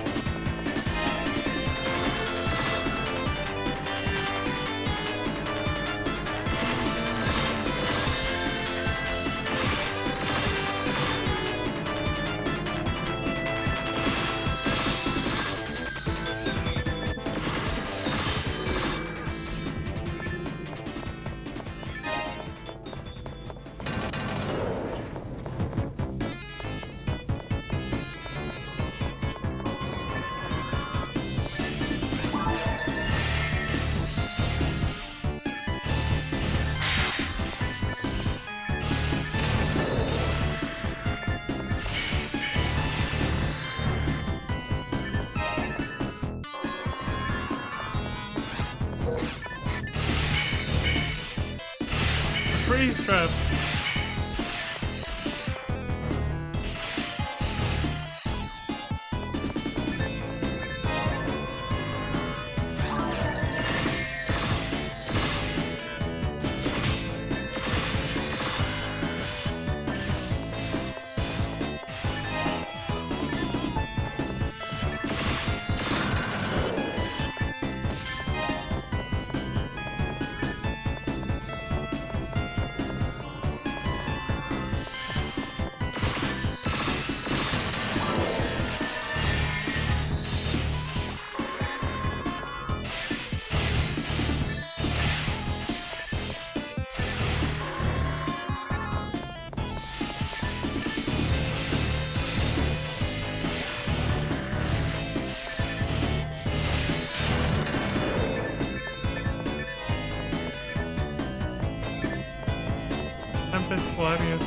freeze trap. Tempest Gladius.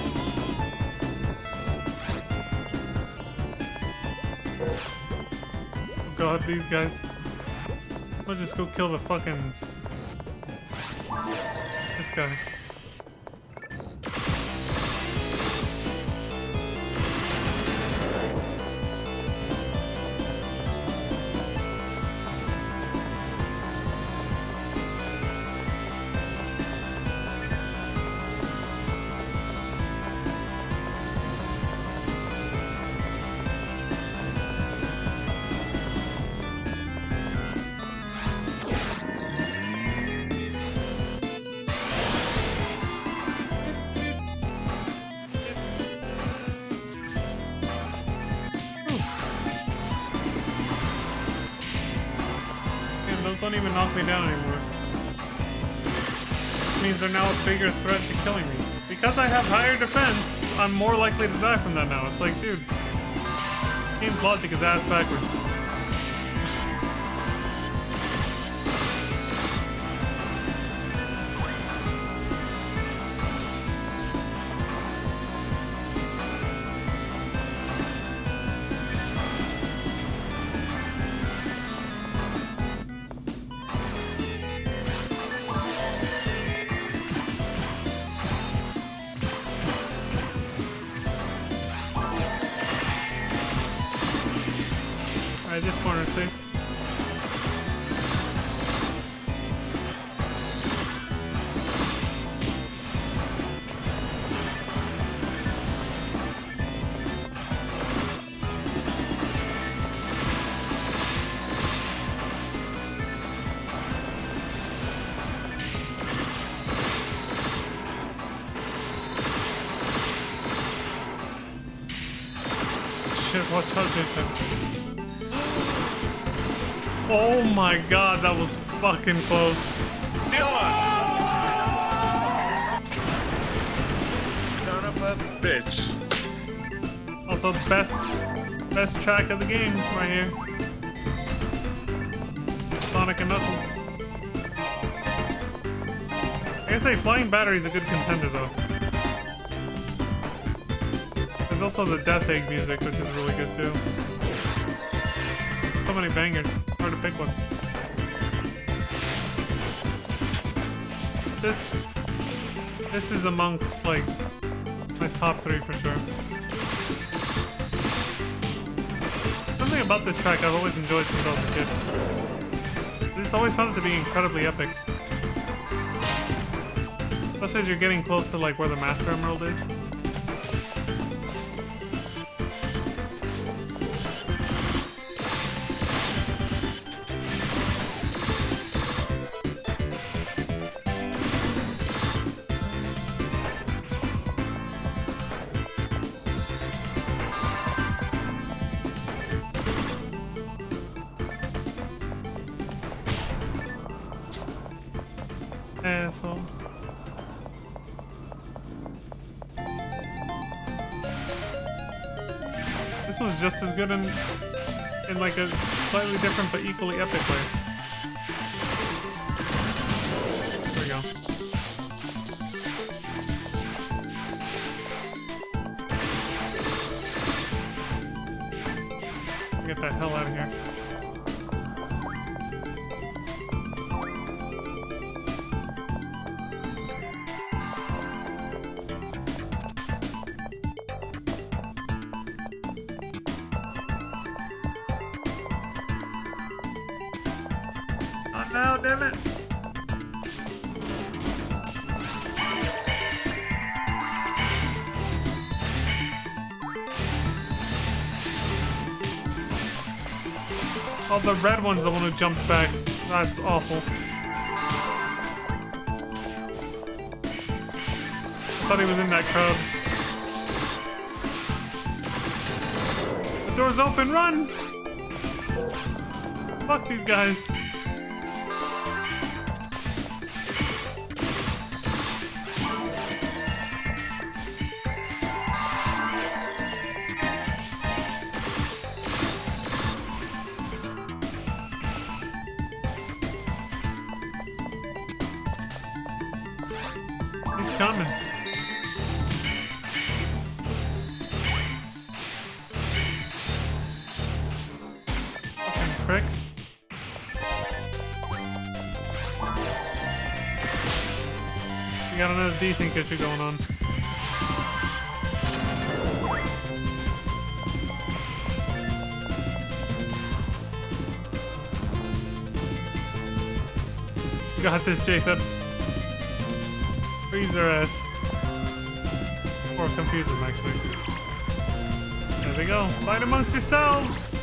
Oh god, these guys. I'll just go kill the fucking... this guy. Those don't even knock me down anymore. Which means they're now a bigger threat to killing me. Because I have higher defense, I'm more likely to die from that now. It's like, dude, game's logic is ass backwards. Alright, this corner's safe. Shit, watch out, Jason. Oh my god, that was fucking close. Son of a bitch. Also, best track of the game right here. Sonic and Knuckles. I gotta say, Flying Battery's a good contender though. There's also the Death Egg music, which is really good too. So many bangers. Hard to pick one. This is amongst like my top 3 for sure. Something about this track I've always enjoyed since I was a kid. I just always found it to be incredibly epic. Especially as you're getting close to like where the Master Emerald is. Asshole. This one's just as good in like a slightly different but equally epic way. There we go. Get the hell out of here. No, damn it. Oh, the red one's the one who jumped back. That's awful. I thought he was in that crowd. The door's open, run! Fuck these guys. He's coming. Fucking pricks. We got another decent issue going on. You got this, Jacob. Freeze their ass. Or confuse them, actually. There they go. Fight amongst yourselves!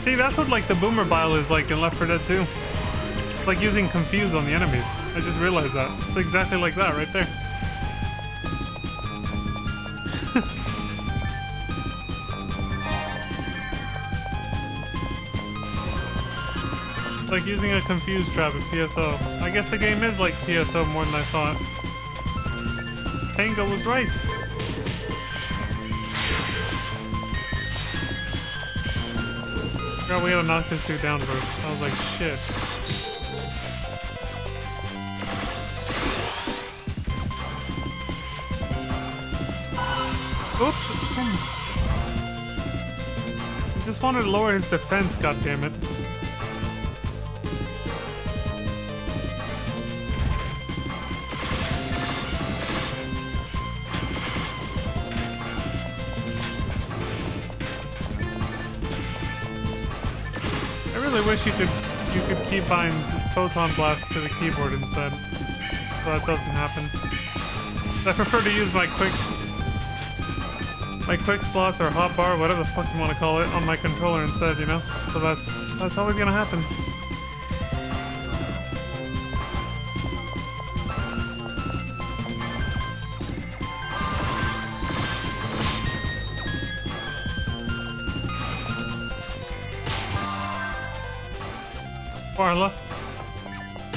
See, that's what, like, the boomer bile is like in Left 4 Dead 2. It's like using confuse on the enemies. I just realized that. It's exactly like that right there. It's like using a confuse trap in PSO. I guess the game is like PSO more than I thought. Tango was right. God, we gotta knock this dude down first. I was like, shit. Oops! I just wanted to lower his defense, goddammit. I really wish you could keybind photon blast to the keyboard instead, so that doesn't happen. I prefer to use my quick slots or hotbar, whatever the fuck you want to call it, on my controller instead, you know? So that's always gonna happen. Farla.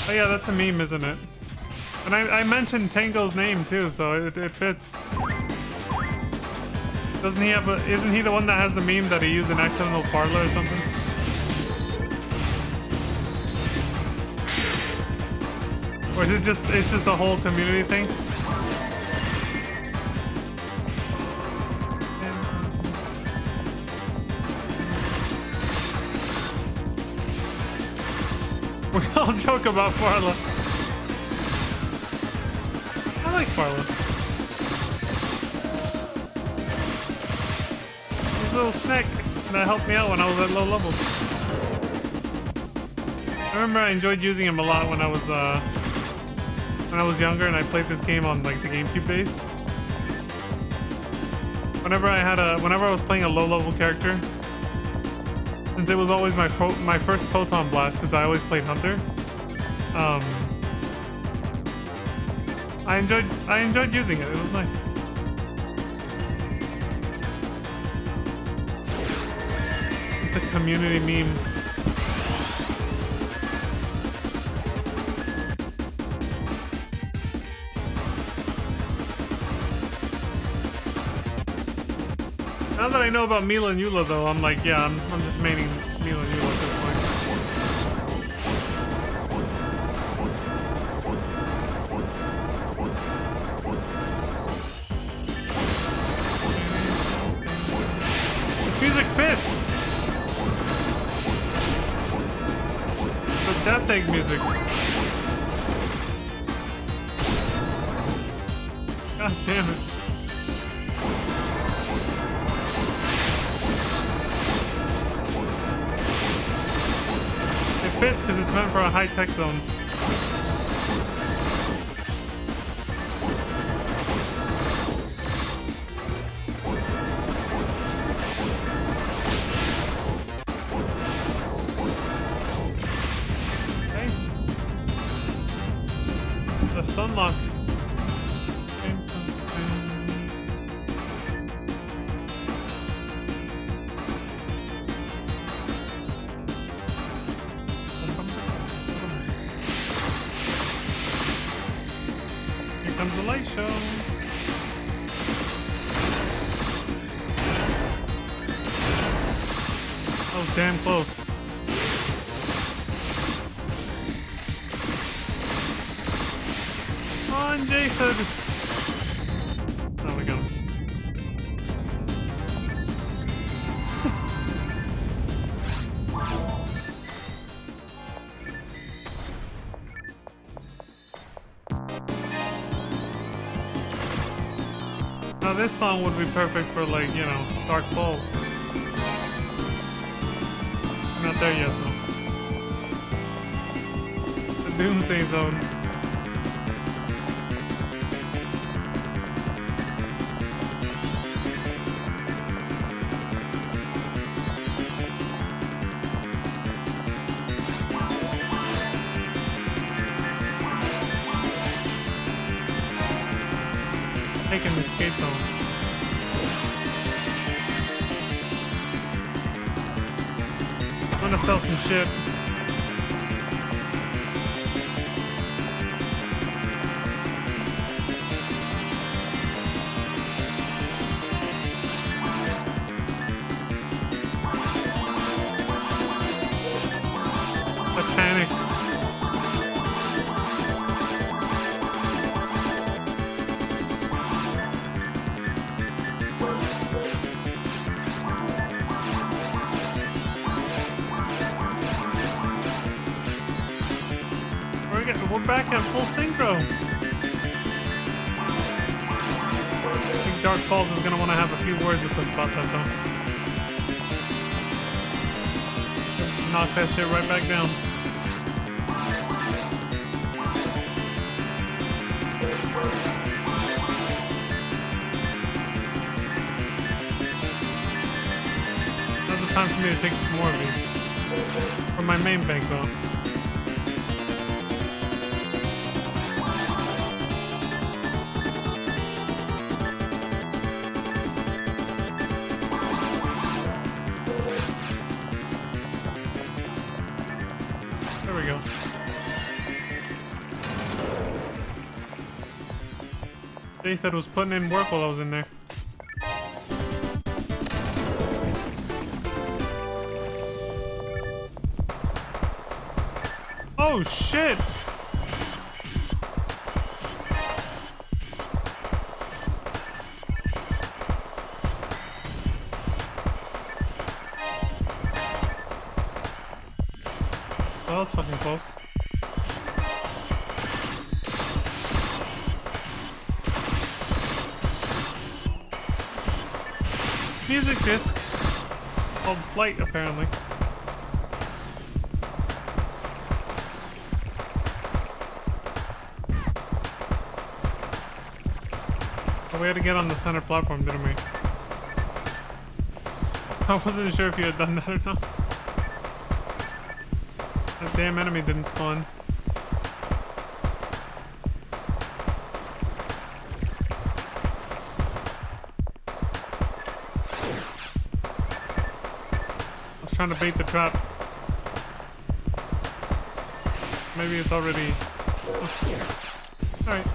Oh yeah, that's a meme, isn't it? And I mentioned Tango's name too, so it fits. Doesn't he have isn't he the one that has the meme that he used an accidental Farla or something? Or is it's just a whole community thing? We all joke about Farla. I like Farla. He's a little snack that helped me out when I was at low levels. I remember I enjoyed using him a lot when I was younger and I played this game on like the GameCube base. Whenever I was playing a low level character, since it was always my first photon blast because I always played Hunter. I enjoyed using it. It was nice. It's the community meme. Now that I know about Mila and Eula, though, I'm like, yeah, I'm just maining Mila and Eula at this point. This music fits! The Death Egg music. God damn it. fits because it's meant for a high-tech zone. The stun lock. Here comes the light show. Oh, damn close. On, Jason! Oh, we got him. Now this song would be perfect for, like, you know, Dark Falls. We're not there yet, though. The Doomsday Zone. Taking the skate zone. I'm gonna sell some shit. The panic. We're back at full synchro. I think Dark Falls is gonna want to have a few words with us about that, though. Knock that shit right back down. Now's the time for me to take more of these. From my main bank, though. There we go. They said was putting in work while I was in there. Oh shit! That was fucking close. Music disc called Flight, apparently. Oh, we had to get on the center platform, didn't we? I wasn't sure if you had done that or not. That damn enemy didn't spawn. I was trying to bait the trap. Maybe it's already... Oh. Alright.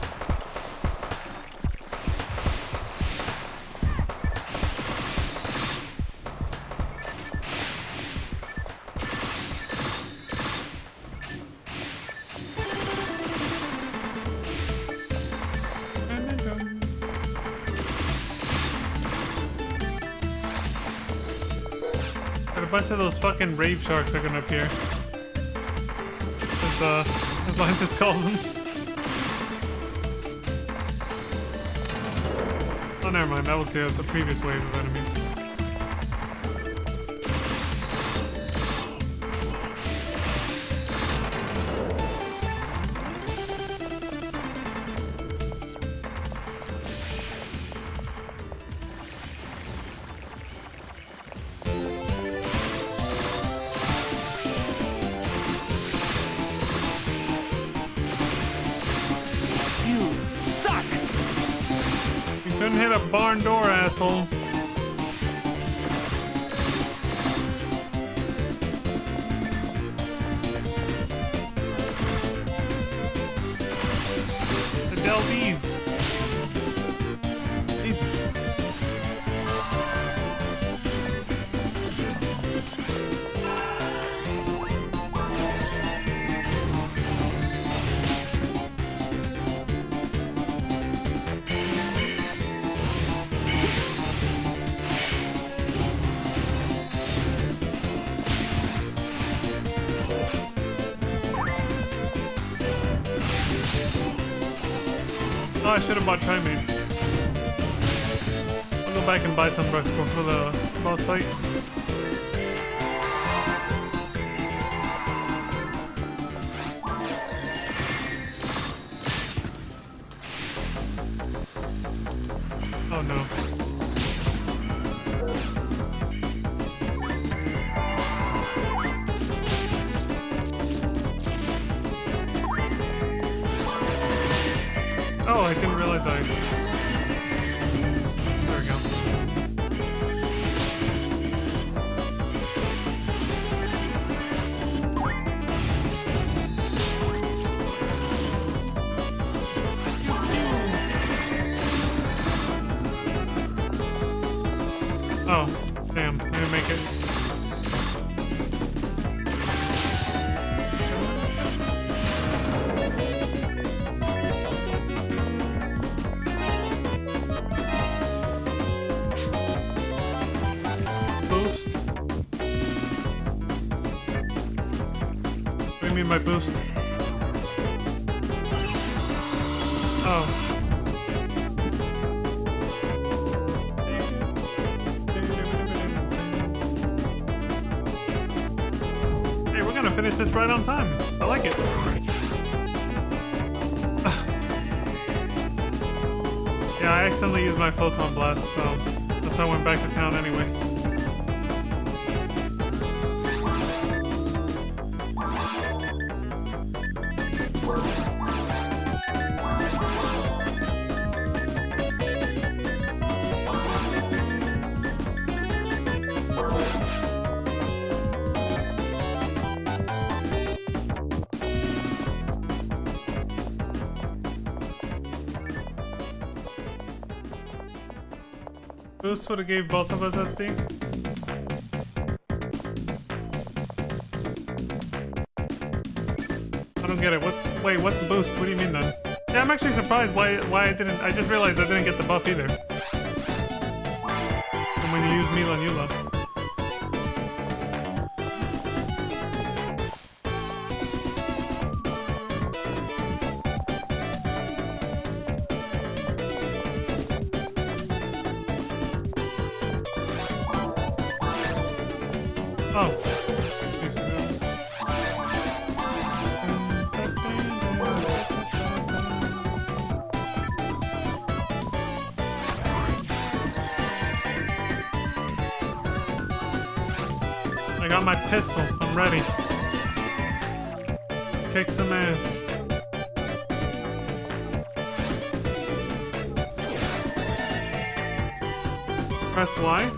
A bunch of those fucking rave sharks are gonna appear. As Lantis calls them. Oh, never mind. That was the previous wave of enemies. Couldn't hit a barn door, asshole. The Delvies. Jesus. Oh, I should have bought Trimates. I'll go back and buy some for the boss fight. Oh no. Oh, I didn't realize I... There we go. Oh, damn. I didn't make it. My boost. Oh. Hey, we're gonna finish this right on time. I like it. Yeah, I accidentally used my photon blast, so that's how I went back to town anyway. Boost would have gave both of us SD. I don't get it. Wait, what's boost? What do you mean then? Yeah, I'm actually surprised why I didn't. I just realized I didn't get the buff either. And when you use Mila Nula. Oh. I got my pistol. I'm ready. Let's kick some ass. Press Y.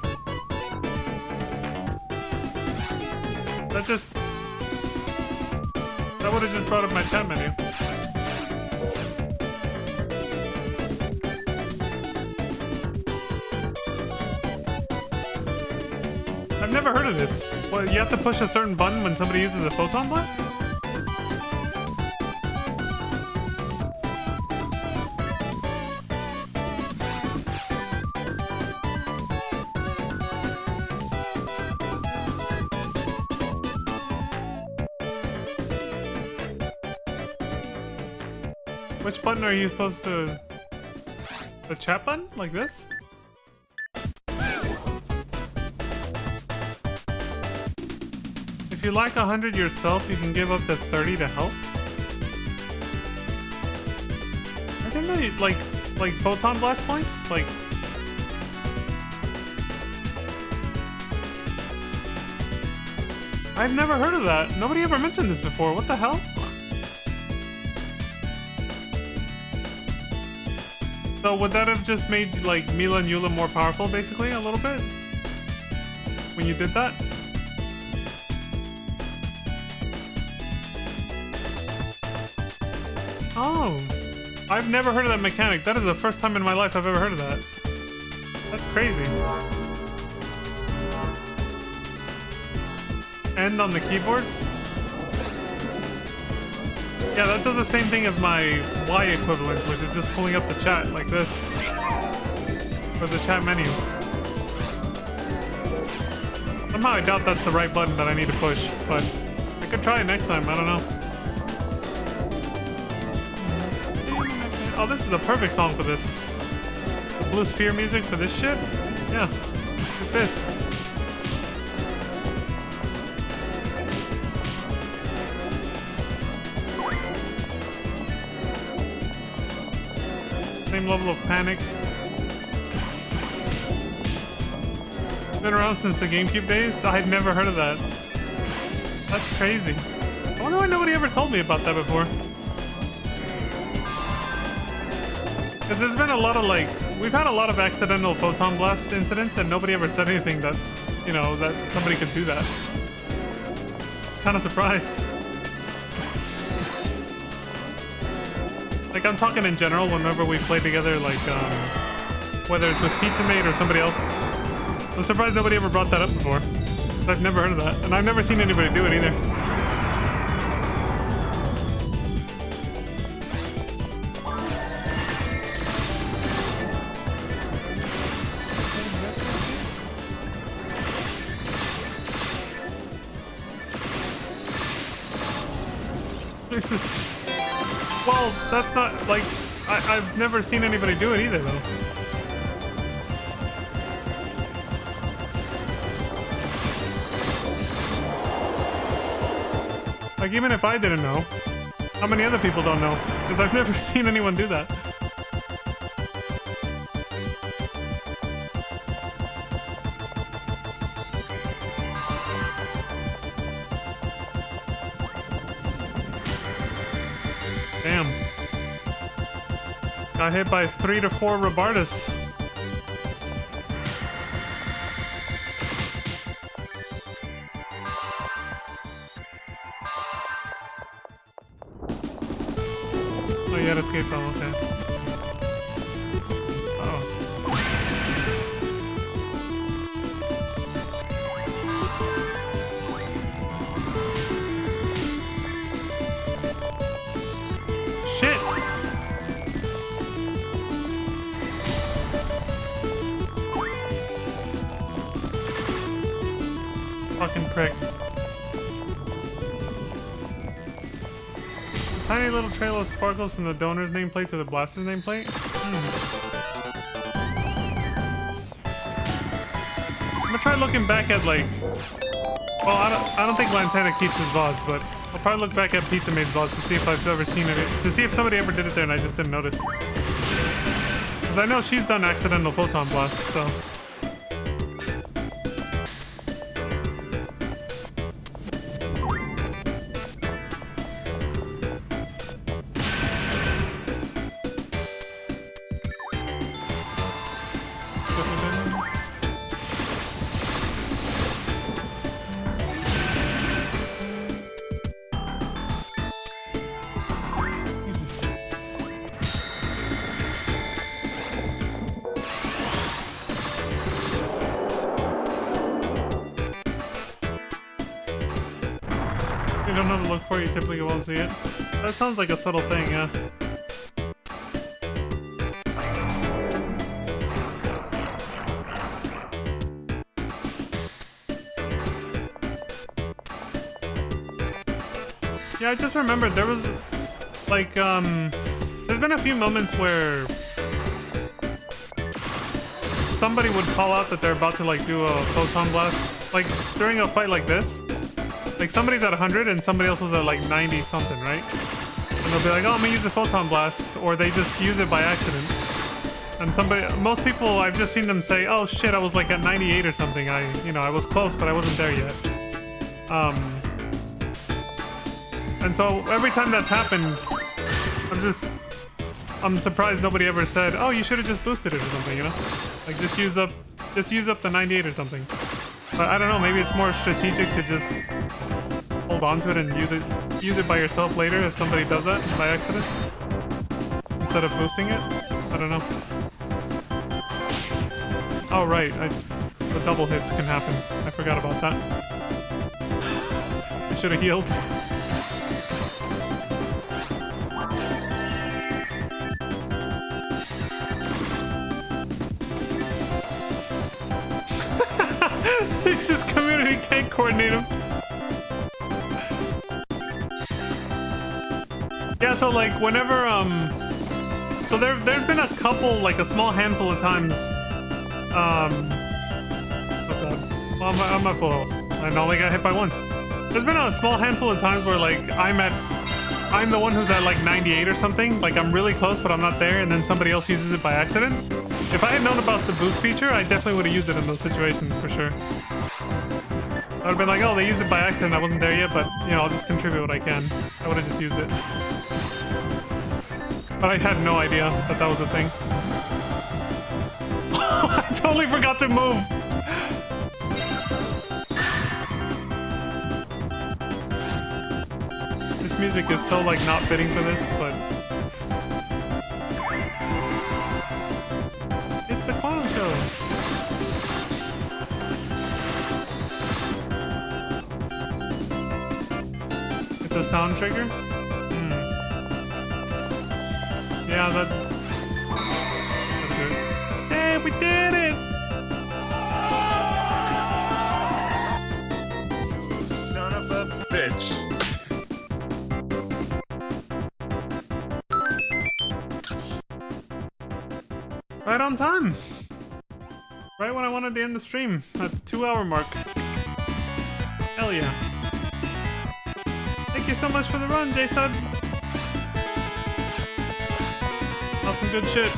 That would have just brought up my chat menu. I've never heard of this. What, you have to push a certain button when somebody uses a photon blast? Which button are you supposed to... The chat button? Like this? If you like 100 yourself, you can give up to 30 to help. I didn't know you... Like photon blast points? Like... I've never heard of that. Nobody ever mentioned this before. What the hell? So would that have just made like Mila and Eula more powerful, basically, a little bit? When you did that? Oh, I've never heard of that mechanic. That is the first time in my life I've ever heard of that. That's crazy. End on the keyboard? Yeah, that does the same thing as my Y equivalent, which is just pulling up the chat like this. For the chat menu. Somehow I doubt that's the right button that I need to push, but I could try it next time, I don't know. Oh, this is the perfect song for this. The Blue Sphere music for this shit? Yeah, it fits. Same level of panic. Been around since the GameCube days? I had never heard of that. That's crazy. I wonder why nobody ever told me about that before. Because there's been a lot of like, we've had a lot of accidental photon blast incidents and nobody ever said anything that, you know, that somebody could do that. Kind of surprised. Like I'm talking in general whenever we play together, like whether it's with Pizza-Mate or somebody else. I'm surprised nobody ever brought that up before. I've never heard of that, and I've never seen anybody do it either. There's this. Well, that's not like I've never seen anybody do it either, though. Like, even if I didn't know, how many other people don't know? Because I've never seen anyone do that. Damn. Got hit by 3 to 4 Rabardus. Escape from, okay. Oh. Shit! Fucking prick. Tiny little trail of sparkles from the donor's nameplate to the blaster's nameplate. I'm gonna try looking back at like. Well, I don't think Lantana keeps his VODs, but I'll probably look back at Pizza-Mate's VODs to see if I've ever seen it. To see if somebody ever did it there and I just didn't notice. Because I know she's done accidental photon blasts, so. You don't know to look for, you typically won't see it. That sounds like a subtle thing, yeah. Yeah, I just remembered there was, like, there's been a few moments where somebody would call out that they're about to, like, do a photon blast. Like, during a fight like this. Like, somebody's at 100 and somebody else was at, like, 90 something, right? And they'll be like, oh, I'm gonna use a photon blast. Or they just use it by accident. And most people, I've just seen them say, oh, shit, I was, like, at 98 or something. I was close, but I wasn't there yet. And so every time that's happened, I'm just I'm surprised nobody ever said, "Oh, you should have just boosted it or something," you know? Like just use up the 98 or something. But I don't know, maybe it's more strategic to just hold on to it and use it by yourself later if somebody does that by accident instead of boosting it. I don't know. Oh right, the double hits can happen. I forgot about that. I should have healed. This community can't coordinate him. Yeah, so like whenever so there's been a couple, like a small handful of times. Oh god. Well, I'm at full health. I only got hit by once. There's been a small handful of times where like I'm the one who's at like 98 or something. Like I'm really close, but I'm not there, and then somebody else uses it by accident. If I had known about the boost feature, I definitely would have used it in those situations for sure. I would have been like, oh, they used it by accident. I wasn't there yet, but you know, I'll just contribute what I can. I would have just used it. But I had no idea that that was a thing. I totally forgot to move. This music is so like not fitting for this, but it's the Quantum Show. It's a sound trigger? Yeah, that's good. Hey, we did it! Son of a bitch. Right on time. Right when I wanted to end the stream at the 2-hour mark. Hell yeah. Thank you so much for the run, J-Thud. Some good shit.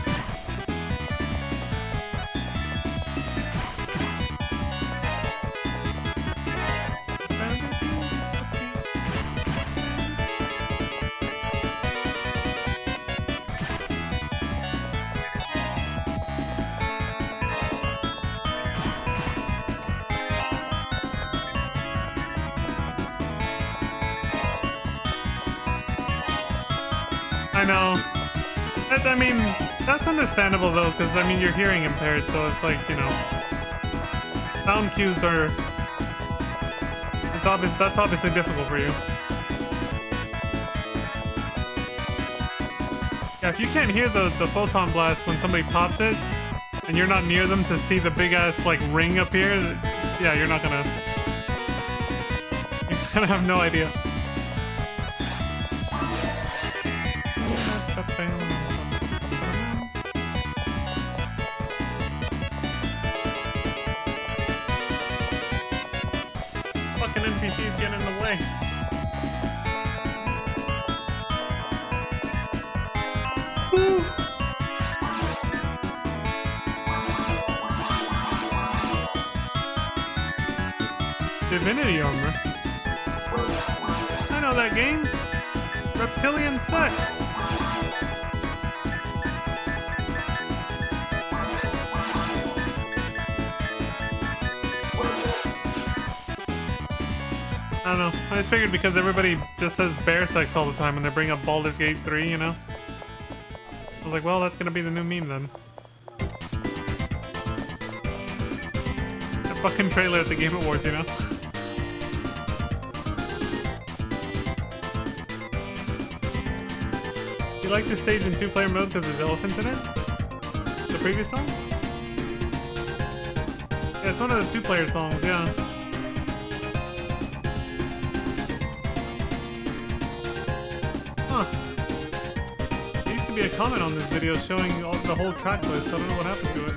I know. I mean, that's understandable though, because I mean, you're hearing impaired, so it's like, you know, sound cues are, that's obviously difficult for you. Yeah, if you can't hear the photon blast when somebody pops it, and you're not near them to see the big ass like ring up here, yeah, you're gonna have no idea. NPCs get in the way. Woo. Divinity armor. I know that game. Reptilian sex. I don't know. I just figured because everybody just says bear sex all the time when they bring up Baldur's Gate 3, you know? I was like, well, that's gonna be the new meme then. The fucking trailer at the Game Awards, you know? You like this stage in 2-player mode because there's elephants in it? The previous song? Yeah, it's one of the 2-player songs, yeah. There used to be a comment on this video showing the whole track list. I don't know what happened to it.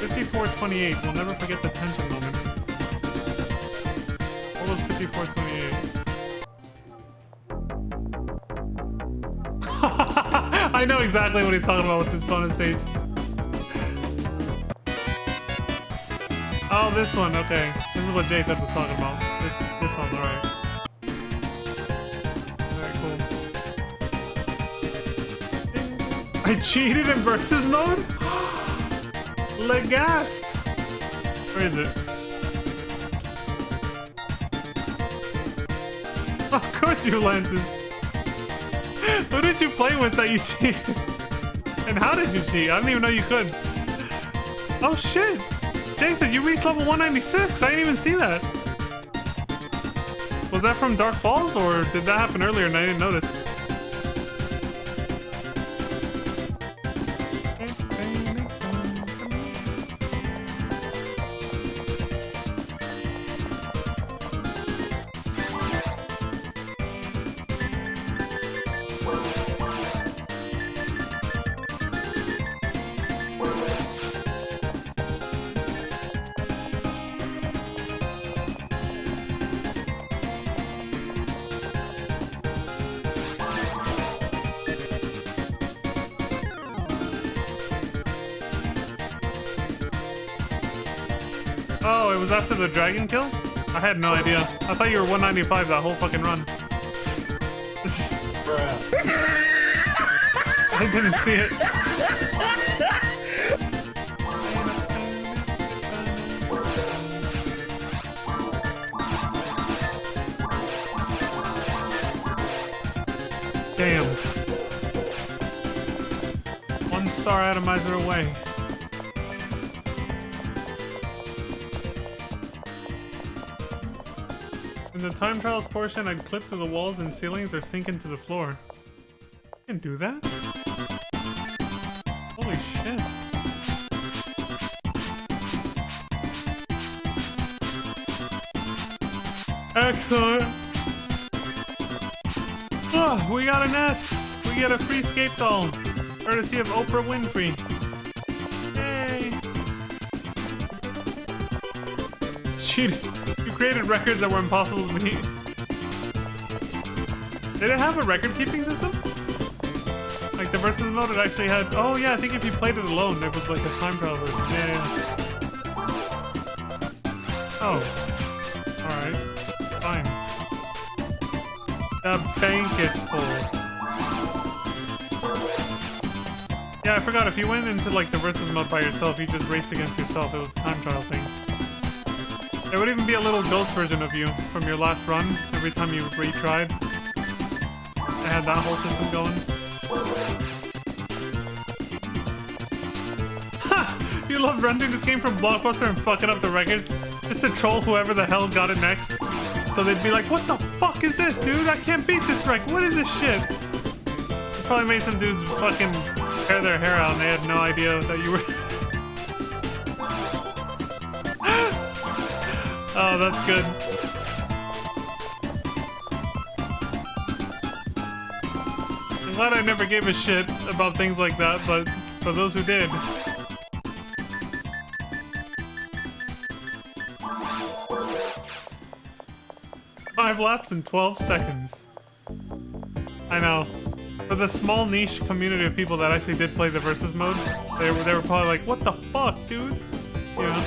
.5428. We'll never forget the tension moment. What was 5428? I know exactly what he's talking about with this bonus stage. Oh, this one. Okay, this is what Jacob was talking about. This song. All right. All right, cool. I cheated in versus mode. Legasp. Where is it? How could you, Lantis? Who did you play with that you cheated? And how did you cheat? I didn't even know you could. Oh shit! Jason, you reached level 196. I didn't even see that. Was that from Dark Falls, or did that happen earlier and I didn't notice? Oh, it was after the dragon kill? I had no idea. I thought you were 195 that whole fucking run. This is... I didn't see it. Damn. 1 star atomizer away. In the time trials portion, I'd clip to the walls and ceilings or sink into the floor. You can do that? Holy shit. Excellent. Oh, we got an S. We get a free skate doll. Courtesy of Oprah Winfrey. Yay. Cheating. You created records that were impossible to beat. Did it have a record-keeping system? Like the versus mode, it actually had... Oh yeah, I think if you played it alone, it was like a time trial version. Yeah. Oh. Alright. Fine. The bank is full. Yeah, I forgot. If you went into like the versus mode by yourself, you just raced against yourself. It was a time trial thing. There would even be a little ghost version of you from your last run every time you retried. I had that whole system going. Ha! You love renting this game from Blockbuster and fucking up the records just to troll whoever the hell got it next. So they'd be like, what the fuck is this, dude? I can't beat this record. What is this shit? You probably made some dudes fucking tear their hair out and they had no idea that you were... Oh, that's good. I'm glad I never gave a shit about things like that, but for those who did... 5 laps in 12 seconds. I know. For the small niche community of people that actually did play the versus mode, they were probably like, what the fuck, dude? You know?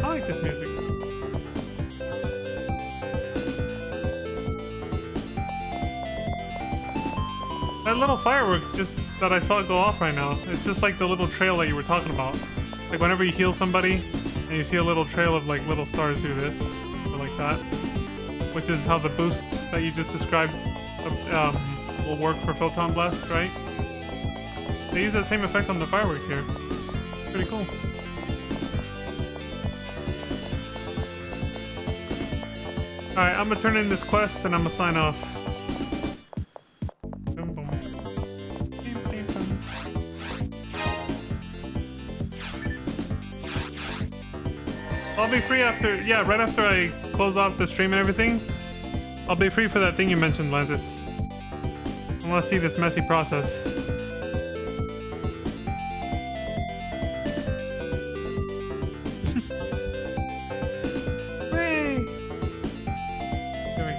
I like this music. That little firework just that I saw go off right now, it's just like the little trail that you were talking about. Like whenever you heal somebody and you see a little trail of like little stars do this, or like that, which is how the boost that you just described will work for Photon Blast, right? They use that same effect on the fireworks here. Pretty cool. Alright, I'm gonna turn in this quest and I'm gonna sign off. Boom, boom. I'll be free after, yeah, right after I close off the stream and everything. I'll be free for that thing you mentioned, Lantis. I wanna see this messy process. There we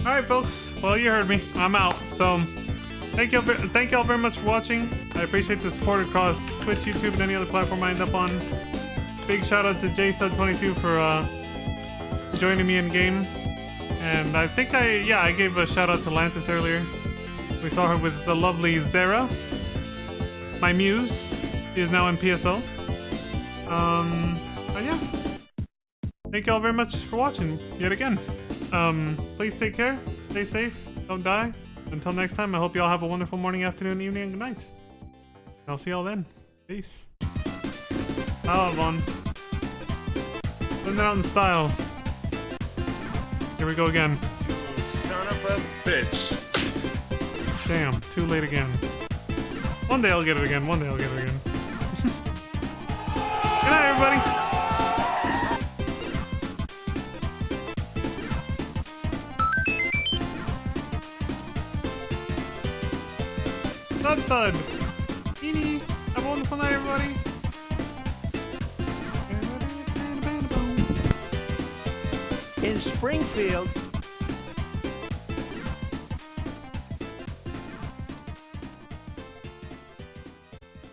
Alright, folks. Well, you heard me. I'm out. So, thank y'all very much for watching. I appreciate the support across Twitch, YouTube, and any other platform I end up on. Big shout out to JStud22 for joining me in game. And I think I gave a shout out to Lantis earlier. We saw her with the lovely Zera, my muse. She is now in PSO. And yeah. Thank y'all very much for watching yet again. Please take care, stay safe, don't die. Until next time, I hope y'all have a wonderful morning, afternoon, evening, and good night. I'll see y'all then. Peace. Bye, Vaughn. Living it out in style. Here we go again. You son of a bitch. Damn, too late again. One day I'll get it again. One day I'll get it again. Good night, everybody. Thud thud. Eenie. Have a wonderful night, everybody. In Springfield,